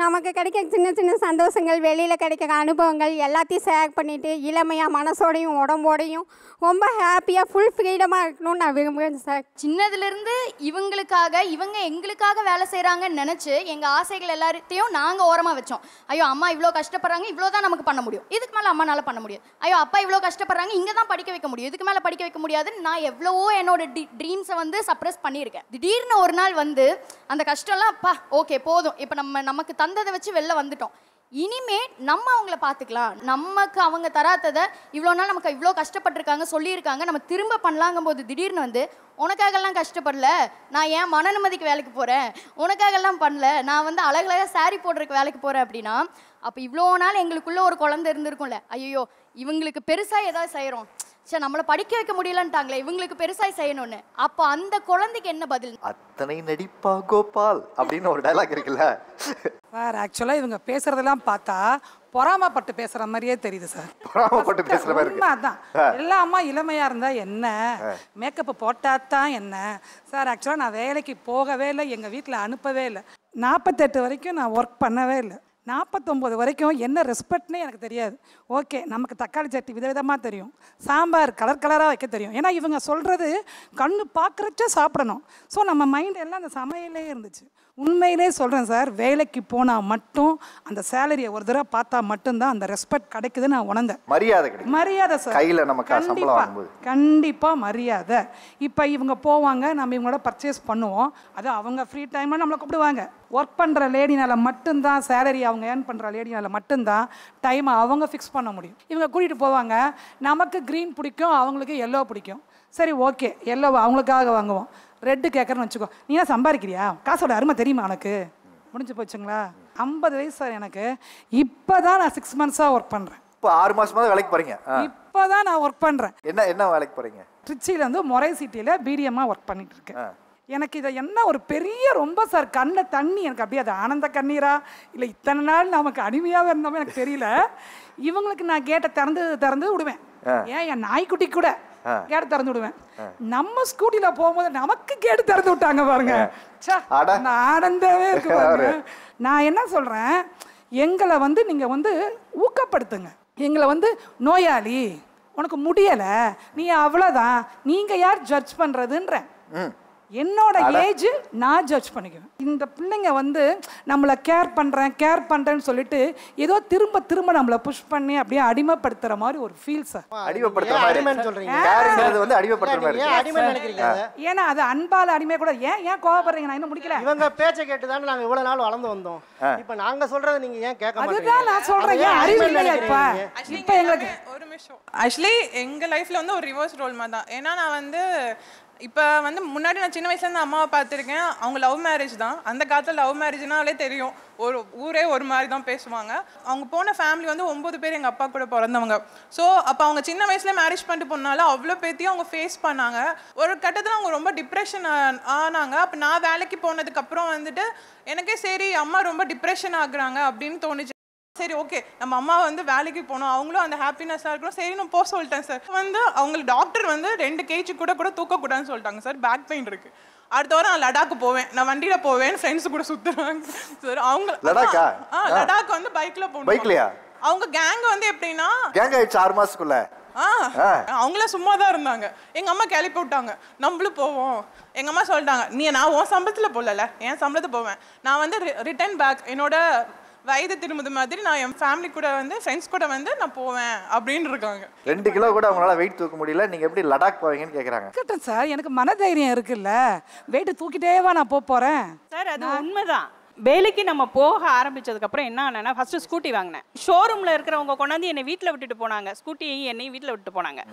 நமக்கு கிடைக்க சின்ன சின்ன சந்தோஷங்கள், வெளியில் கிடைக்கிற அனுபவங்கள் எல்லாத்தையும் ஷேர் பண்ணிவிட்டு இளமையாக மனசோடையும் உடம்போடையும் ரொம்ப ஹாப்பியாக ஃபுல் ஃப்ரீடமாக இருக்கணும்னு நான் விரும்புகிறேன் சார். சின்னதுலேருந்து இவங்க எங்களுக்காக வேலை செய்கிறாங்கன்னு நினச்சி எங்கள் ஆசைகள் எல்லாத்தையும் நாங்கள் ஓரமாக வச்சோம். ஐயோ அம்மா இவ்வளோ கஷ்டப்படுறாங்க, இவ்வளோ தான் நமக்கு பண்ண முடியும், இதுக்கு மேலே அம்மானால பண்ண முடியாது. ஐயோ அப்பா இவ்வளோ கஷ்டப்படுறாங்க, இங்கே தான் படிக்க வைக்க முடியும், இதுக்கு மேலே படிக்க வைக்க முடியாதுன்னு நான் எவ்வளவோ என்னோட ட்ரீம்ஸை வந்து சப்ரஸ் பண்ணியிருக்கேன். திடீர்னு ஒரு நாள் வந்து அந்த கஷ்டம்லாம் அப்பா ஓகே போதும், இப்போ நமக்கு தந்ததை வச்சு வெளில வந்துட்டோம், இனிமே நம்ம அவங்கள பார்த்துக்கலாம், நமக்கு அவங்க தராததை இவ்வளோ நாள் நமக்கு இவ்வளோ கஷ்டப்பட்டிருக்காங்க சொல்லியிருக்காங்க, நம்ம திரும்ப பண்ணலாங்கும் போது திடீர்னு வந்து உனக்காகலாம் கஷ்டப்படல, நான் ஏன் மன நிம்மதிக்கு வேலைக்கு போகிறேன், உனக்காகலாம் பண்ணல, நான் வந்து அழகழகாக சாரி போடுறதுக்கு வேலைக்கு போகிறேன் அப்படின்னா, அப்போ இவ்வளோ நாள் எங்களுக்குள்ளே ஒரு குழந்தை இருந்திருக்கும்ல, ஐயோ இவங்களுக்கு பெருசாக ஏதாவது செய்கிறோம், சரி நம்மளை படிக்க வைக்க முடியலன்ட்டாங்களே, இவங்களுக்கு பெருசாக செய்யணும்னு, அப்போ அந்த குழந்தைக்கு என்ன பதில்? அத்தனை நடிப்பா கோபால் அப்படின்னு ஒரு டைலாக் இருக்குல்ல சார். ஆக்சுவலாக இவங்க பேசுறதெல்லாம் பார்த்தா பொறாமப்பட்டு பேசுற மாதிரியே தெரியுது சார். பொறாமப்பட்டு பேசுற மாதிரி இருக்கு. அதான் எல்லா அம்மா இளமையா இருந்தா என்ன, மேக்கப் போட்டாதான் என்ன சார். ஆக்சுவலாக நான் வேலைக்கு போகவே இல்லை, எங்க வீட்டில் அனுப்பவே இல்லை. 48 வரைக்கும் நான் ஒர்க் பண்ணவே இல்லை. 49 வரைக்கும் என்ன ரெஸ்பெக்ட்னே எனக்கு தெரியாது. ஓகே நமக்கு தக்காளி சட்னி விதவிதமாக தெரியும், சாம்பார் கலர் கலராக வைக்க தெரியும். ஏன்னா இவங்க சொல்கிறது கண்ணு பார்க்குறச்ச சாப்பிடணும். ஸோ நம்ம மைண்ட் எல்லாம் அந்த சமையலே இருந்துச்சு. உண்மையிலே சொல்கிறேன் சார், வேலைக்கு போனால் மட்டும் அந்த சேலரியை ஒரு தடவை பார்த்தா மட்டும்தான் அந்த ரெஸ்பெக்ட் கிடைக்குதுன்னு நான் உணர்ந்தேன். மரியாதை கிடைக்கும். மரியாதை சார் கையில் நமக்கு சம்பளம் வாங்கும்போது கண்டிப்பாக மரியாதை. இப்போ இவங்க போவாங்க, நம்ம இவங்களோட பர்ச்சேஸ் பண்ணுவோம், அது அவங்க ஃப்ரீ டைமில் நம்மளை கூப்பிடுவாங்க. ஒர்க் பண்ணுற லேடினால மட்டும்தான் சேலரி, அவங்க ஏர்ன் பண்ணுற லேடினால மட்டும்தான் டைமை அவங்க ஃபிக்ஸ் பண்ண முடியும். இவங்க கூட்டிகிட்டு போவாங்க, நமக்கு க்ரீன் பிடிக்கும், அவங்களுக்கு எல்லோ பிடிக்கும். சரி ஓகே எல்லோ அவங்களுக்காக வாங்குவோம். ரெட்டு கேட்குறேன்னு வச்சுக்கோ, நீ ஏன் சம்பாதிக்கிறியா, காசோட அருமை தெரியுமா உனக்கு, முடிஞ்சு போச்சுங்களா. 50 வயசு சார் எனக்கு. இப்போ தான் நான் 6 மந்த்ஸாக ஒர்க் பண்ணுறேன். இப்போ 6 மாசமா வேலைக்கு போறீங்க? இப்போ தான் நான் ஒர்க் பண்ணுறேன். என்ன வேலைக்கு போறீங்க? திருச்சியில் வந்து மொரை சிட்டியில் பிடிஎம்மாக ஒர்க் பண்ணிட்டு இருக்கேன். எனக்கு இதை என்ன ஒரு பெரிய ரொம்ப சார் கண்ணை தண்ணி, எனக்கு அப்படியே அது ஆனந்த கண்ணீரா இல்லை இத்தனை நாள் நமக்கு அடிமையாக இருந்தோமே எனக்கு தெரியல. இவங்களுக்கு நான் கேட்டை திறந்து விடுவேன். ஏன் என் நாய்க்குட்டி கூட கேட்டு திறந்து விடுவேன். நம்ம ஸ்கூட்டில போகும்போது நமக்கு கேட்டு திறந்து விட்டாங்க பாருங்க, ஆனந்தமே இருக்கு பாருங்க. நான் என்ன சொல்றேன், எங்களை வந்து நீங்க வந்து ஊக்கப்படுத்துங்க. எங்களை வந்து நோயாளி, உனக்கு முடியல, நீ அவ்வளோதான், நீங்க யார் ஜட்ஜ் பண்றதுன்ற என்னோட ஏஜ் நான் ஜட்ஜ் பண்ணிக்குவேன். இந்த பிள்ளைங்க வந்து நம்மளை கேர் பண்ணுறேன்னு சொல்லிட்டு ஏதோ திரும்ப நம்மளை புஷ் பண்ணி அப்படியே அடிமைப்படுத்துற மாதிரி ஒரு ஃபீல் சார். ஏன்னா அது அன்பால அடிமை கூட. ஏன் கோவப்படுறீங்க, நான் இன்னும் முடிக்கல. இவங்க பேச்சை கேட்டு தான் நாங்க இவ்வளவு நாள் வளர்ந்து வந்தோம். இப்போ நாங்க சொல்றது நீங்க ஏன் கேட்க மாட்டீங்க? அதுதான் நான் சொல்றேன், ஏன் அறிவு இல்லையா இப்போ எங்களுக்கு? ஒரு நிமிஷம். ஆக்சுவலி எங்க லைஃப்ல வந்து ஒரு ரிவர்ஸ் ரோல் மாதிரி தான். ஏன்னா நான் வந்து இப்போ வந்து முன்னாடி நான் சின்ன வயசுலேருந்து அம்மாவை பார்த்துருக்கேன். அவங்க லவ் மேரேஜ் தான். அந்த காலத்தில் லவ் மேரேஜ்னாலே தெரியும், ஒரு ஊரே ஒரு மாதிரி தான் பேசுவாங்க. அவங்க போன ஃபேமிலி வந்து 9 பேர் எங்கள் அப்பா கூட பிறந்தவங்க. ஸோ அப்போ அவங்க சின்ன வயசில் மேரேஜ் பண்ணிட்டு போனாலும் அவ்வளோ பேத்தையும் அவங்க ஃபேஸ் பண்ணாங்க. ஒரு கட்டத்தில் அவங்க ரொம்ப டிப்ரெஷன் ஆனாங்க. அப்போ நான் வேலைக்கு போனதுக்கப்புறம் வந்துட்டு எனக்கே சரி அம்மா ரொம்ப டிப்ரெஷன் ஆகுறாங்க அப்படின்னு தோணுச்சு. சரி ஓகே நம்ம அம்மா வந்து வேலைக்கு போனோம், அவங்களும் அந்த ஹாப்பினஸாக இருக்கணும், சரி நான் போக சொல்லிட்டேன் சார். வந்து அவங்களுக்கு டாக்டர் வந்து 2 kg கூட தூக்கக்கூடாதுன்னு சொல்லிட்டாங்க சார். பேக் பெயின் இருக்கு. அடுத்த வாரம் நான் லடாக்கு போவேன், நான் வண்டியில் போவேன், ஃப்ரெண்ட்ஸ் கூட சுற்றுறாங்க சார். அவங்க லடாக் வந்து பைக்கில் போகணும். பைக்லையா? அவங்க கேங் வந்து எப்படின்னா கேங் ஆயிடுச்சு 6 மாசத்துக்குள்ள. அவங்களாம் சும்மா தான் இருந்தாங்க. எங்க அம்மா கிளப்பி விட்டாங்க, நம்மளும் போவோம். எங்க அம்மா சொல்லிட்டாங்க, நான் உன் சம்பளத்தில் போகல, என் சம்பளத்தை போவேன், நான் வந்து ரிட்டர்ன் பேக் என்னோட வயது திரும்புது மாதிரி நான் என் ஃபேமிலி கூட வந்து ஃப்ரெண்ட்ஸ் கூட வந்து நான் போவேன் அப்படின்னு இருக்காங்க. 2 கிலோ கூட அவங்களால வெயிட் தூக்க முடியல, நீங்க எப்படி லடாக் போவீங்கன்னு கேக்குறாங்க. கேட்டேன் சார், எனக்கு மனதைரியம் இருக்குல்ல, வெயிட் தூக்கிட்டேவா நான் போறேன் சார். அது உண்மைதான். வேலைக்கு நம்ம போக ஆரம்பிச்சதுக்கப்புறம் என்ன ஆனா, ஃபர்ஸ்ட் ஸ்கூட்டி வாங்கினேன். ஷோரூமில் இருக்கிறவங்க கொண்டாந்து என்னை வீட்டில் விட்டுட்டு போனாங்க, ஸ்கூட்டியையும் என்னையும் வீட்டில் விட்டுட்டு போனாங்க.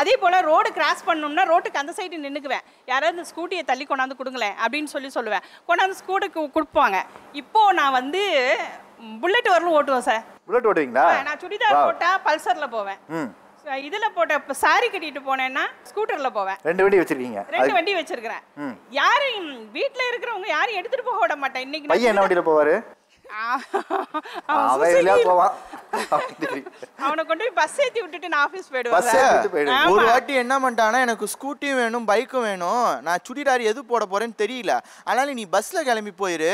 அதே போல் ரோடு கிராஸ் பண்ணோம்னா ரோட்டுக்கு அந்த சைடு நின்றுக்குவேன், யாராவது இந்த ஸ்கூட்டியை தள்ளி கொண்டாந்து கொடுங்களேன் அப்படின்னு சொல்லுவேன். கொண்டாந்து ஸ்கூட்டிக்கு கொடுப்பாங்க. இப்போது நான் வந்து புல்லட் வரலும் ஓட்டுவோம் சார். புல்லட் ஓட்டுவீங்களா? நான் சுடிதார் போட்டா பல்சர்ல போவேன், இதுல போட்ட சாரி கட்டிட்டு போனேன்னா ஸ்கூட்டர்ல போவேன். 2 வண்டி வச்சிருக்கீங்க? 2 வண்டி வச்சிருக்கிறேன். யாரும் வீட்ல இருக்கிறவங்க யாரும் எடுத்துட்டு போக விட மாட்டேன். இன்னைக்கு பையன் என்ன வண்டியில போவாரு? அவனை கொண்டு போய் பஸ் ஏத்தி விட்டுட்டு நான் ஆபீஸ் போயிடுவேன். ஒரு வாட்டி என்ன பண்ணிட்டானா, எனக்கு ஸ்கூட்டியும் வேணும் பைக்கும் வேணும், நான் சுடிதார் எது போட போறேன்னு தெரியல, அதனால நீ பஸ்ல கிளம்பி போயிரு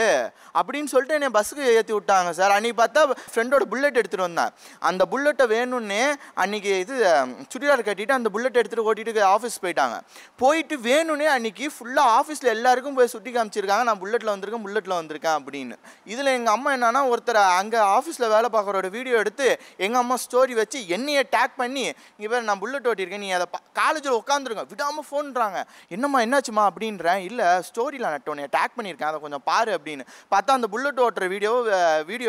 அப்படின்னு சொல்லிட்டு என்னை பஸ்ஸுக்கு ஏற்றி விட்டாங்க சார். அன்னைக்கு பார்த்தா ஃப்ரெண்டோட புல்லட் எடுத்துட்டு வந்தேன். அந்த புல்லட்டை வேணும்னே அன்னைக்கு இது சுடிதார் கட்டிட்டு அந்த புல்லட் எடுத்துட்டு ஓட்டிட்டு ஆஃபீஸ் போயிட்டாங்க. போயிட்டு வேணும்னே அன்னைக்கு ஃபுல்லாக ஆஃபீஸில் எல்லாருக்கும் போய் சுட்டி காமிச்சிருக்காங்க, நான் புல்லட்டில் வந்திருக்கேன் அப்படின்னு. இதில் எங்கள் அம்மா என்னன்னா ஒருத்தர் அங்கே ஆஃபீஸில் வேலை பார்க்குறோட வீடியோ எடுத்து எங்கள் அம்மா ஸ்டோரி வச்சு என்னையே டேக் பண்ணி இங்கே பேர் நான் புல்லட் ஓட்டியிருக்கேன், நீ அதை காலேஜில் உட்காந்துருங்க விடாமல் ஃபோன்றாங்க. என்னம்மா என்னாச்சுமா அப்படின்றேன். இல்லை ஸ்டோரியில் நட்டோன்னே டேக் பண்ணியிருக்கேன், அதை கொஞ்சம் பாரு அப்படின்னு பார்த்தா அந்த புல்லட் ஓட்டுற வீடியோ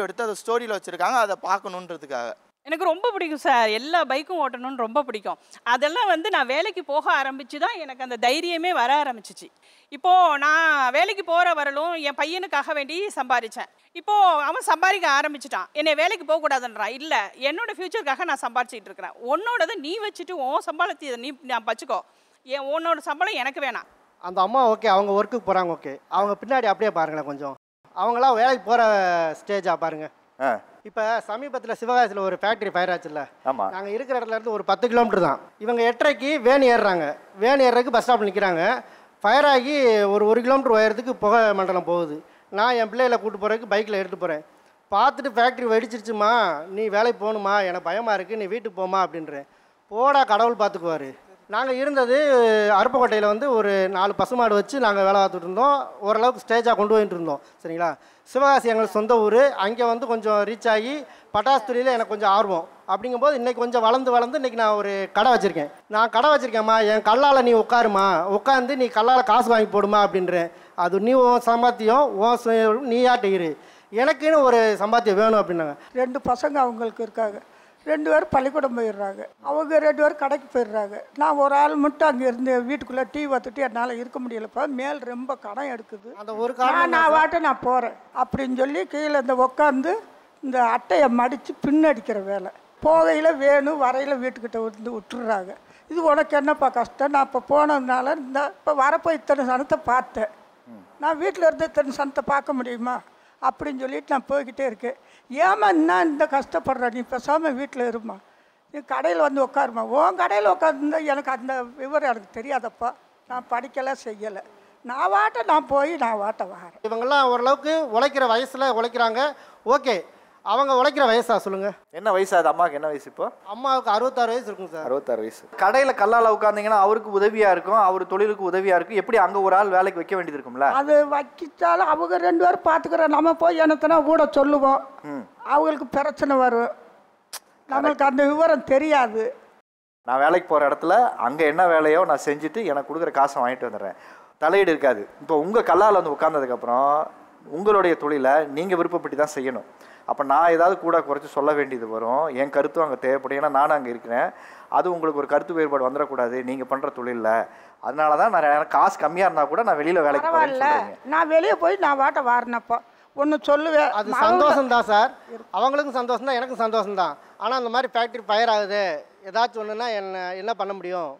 எடுத்து அதை ஸ்டோரியில் வச்சுருக்காங்க, அதை பார்க்கணுன்றதுக்காக. எனக்கு ரொம்ப பிடிக்கும் சார், எல்லா பைக்கும் ஓட்டணும்னு ரொம்ப பிடிக்கும். அதெல்லாம் வந்து நான் வேலைக்கு போக ஆரம்பிச்சு தான் எனக்கு அந்த தைரியமே வர ஆரம்பிச்சிச்சு. இப்போது நான் வேலைக்கு போகிற வரலும் என் பையனுக்காக வேண்டி சம்பாதிச்சேன். இப்போது அவன் சம்பாதிக்க ஆரம்பிச்சிட்டான், என்னை வேலைக்கு போகக்கூடாதுன்றான். இல்லை, என்னோடய ஃப்யூச்சருக்காக நான் சம்பாதிச்சிட்டு இருக்கிறேன், உன்னோடதை நீ வச்சுட்டு உன் சம்பளத்தை நான் வச்சுக்கோ, உன்னோட சம்பளம் எனக்கு வேணாம். அந்த அம்மா ஓகே, அவங்க ஒர்க்குக்கு போகிறாங்க, ஓகே, அவங்க பின்னாடி அப்படியே பாருங்களேன் கொஞ்சம், அவங்களாம் வேலைக்கு போகிற ஸ்டேஜாக பாருங்கள். இப்போ சமீபத்தில் சிவகாசியில் ஒரு ஃபேக்ட்ரி ஃபயர் ஆச்சுல்ல, நாங்கள் இருக்கிற இடத்துல இருந்து ஒரு 10 கிலோமீட்டர் தான். இவங்க 8:30க்கு வேன் ஏறுறாங்க, வேன் ஏறுறதுக்கு பஸ் ஸ்டாப்பில் நிற்கிறாங்க. ஃபயர் ஆகி ஒரு 1 கிலோமீட்டர் உயரத்துக்கு புகை மண்டலம் போகுது. நான் என் பிள்ளைகளை கூப்பிட்டு போகிறதுக்கு பைக்கில் எடுத்துகிட்டு போகிறேன். பார்த்துட்டு ஃபேக்ட்ரி வெடிச்சிருச்சுமா, நீ வேலைக்கு போகணுமா, எனக்கு பயமாக இருக்குது, நீ வீட்டுக்கு போமா அப்படின்றேன். போடா கடவுள் பார்த்துக்குவார். நாங்கள் இருந்தது அருப்புக்கோட்டையில் வந்து ஒரு 4 பசுமாடு வச்சு நாங்கள் வேலை பார்த்துட்டு இருந்தோம், ஓரளவுக்கு ஸ்டேஜாக கொண்டு போயிட்டு இருந்தோம். சரிங்களா, சிவகாசி எங்களுக்கு சொந்த ஊர், அங்கே வந்து கொஞ்சம் ரீச் ஆகி பட்டாசு துறையில் எனக்கு கொஞ்சம் ஆர்வம். அப்படிங்கும்போது இன்றைக்கி கொஞ்சம் வளர்ந்து இன்றைக்கி நான் ஒரு கடை வச்சுருக்கேன். நான் கடை வச்சுருக்கேம்மா, என் கல்லால் நீ உட்காருமா, உட்காந்து நீ கல்லால் காசு வாங்கி போடுமா அப்படின்றேன். அது நீ உன் சம்பாத்தியம் நீ இரு, எனக்குன்னு ஒரு சம்பாத்தியம் வேணும் அப்படின்னாங்க. 2 பசங்க அவங்களுக்கு இருக்காங்க, 2 பேர் பள்ளிக்கூடம் போயிடுறாங்க, அவங்க 2 பேர் கடைக்கு போயிடுறாங்க. நான் ஒரு ஆள் மட்டும் அங்கே இருந்து வீட்டுக்குள்ளே டீ பார்த்துட்டு என்னால் இருக்க முடியலப்பா, மேல் ரொம்ப கடன் எடுக்குது, அந்த ஒரு நான் வாட்ட நான் போகிறேன் அப்படின்னு சொல்லி கீழே இந்த உட்காந்து இந்த அட்டையை மடித்து பின்னடிக்கிற வேலை. போகையில் வேணும், வரையில் வீட்டுக்கிட்ட வந்து விட்டுறாங்க. இது உனக்கு என்னப்பா கஷ்டம், நான் இப்போ போனதுனால இந்த இப்போ வரப்போ இத்தனை சனத்தை பார்த்தேன், நான் வீட்டில் இருந்து இத்தனை சனத்தை பார்க்க முடியுமா அப்படின்னு சொல்லிட்டு நான் போய்கிட்டே இருக்கேன். ஏமா என்ன இந்த கஷ்டப்படுற, நீ பேசாமல் வீட்டில் இருமா, நீ கடையில் வந்து உட்காருமா, உன் கடையில் உட்காந்துருந்தா எனக்கு அந்த விவரம் எனக்கு தெரியாதப்பா, நான் படிக்கலை செய்யலை, நான் போய் வரேன். இவங்கெல்லாம் ஓரளவுக்கு உழைக்கிற வயசில் உழைக்கிறாங்க, ஓகே. அவங்க உழைக்கிற வயசா சொல்லுங்கள்? என்ன வயசு அது? அம்மாவுக்கு என்ன வயசு இப்போ? அம்மாவுக்கு 66 வயசு இருக்கும் சார். 66 வயசு. கடையில் கல்லால் உட்காந்திங்கன்னா அவருக்கு உதவியாக இருக்கும், அவர் தொழிலுக்கு உதவியாக இருக்கும். எப்படி அங்கே ஒரு ஆள் வேலைக்கு வைக்க வேண்டியது இருக்கும்ல? அது வைக்கிச்சாலும் அவங்க 2 பேரும் பார்த்துக்கிறோம், நம்ம போய் என்னத்தனா கூட சொல்லுவோம், அவங்களுக்கு பிரச்சனை வரும், நம்மளுக்கு அந்த விவரம் தெரியாது. நான் வேலைக்கு போகிற இடத்துல அங்கே என்ன வேலையோ நான் செஞ்சுட்டு எனக்கு கொடுக்குற காசை வாங்கிட்டு வந்துடுறேன், தலையீடு இருக்காது. இப்போ உங்கள் கல்லால் வந்து உட்கார்ந்ததுக்கப்புறம் உங்களுடைய தொழிலை நீங்கள் விருப்பப்பட்டு தான் செய்யணும். அப்போ நான் ஏதாவது கூட குறைச்சி சொல்ல வேண்டியது வரும், என் கருத்தும் அங்கே தேவைப்படும், ஏன்னா நானும் அங்கே இருக்கிறேன். அது உங்களுக்கு ஒரு கருத்து வேறுபாடு வந்துடக்கூடாது நீங்கள் பண்ணுற தொழிலில். அதனால தான் நான் காசு கம்மியாக இருந்தால் கூட நான் வெளியில் வேலைக்கு போகிறேன். நான் வெளியே போய் நான் வாரினப்போ ஒன்று சொல்லுவேன், அது சந்தோஷம் தான் சார், அவங்களுக்கும் சந்தோஷம் தான், எனக்கும் சந்தோஷம் தான். ஆனால் அந்த மாதிரி ஃபேக்ட்ரி ஃபயர் ஆகுது, ஏதாச்சும் ஒன்றுனா என்ன பண்ண முடியும்?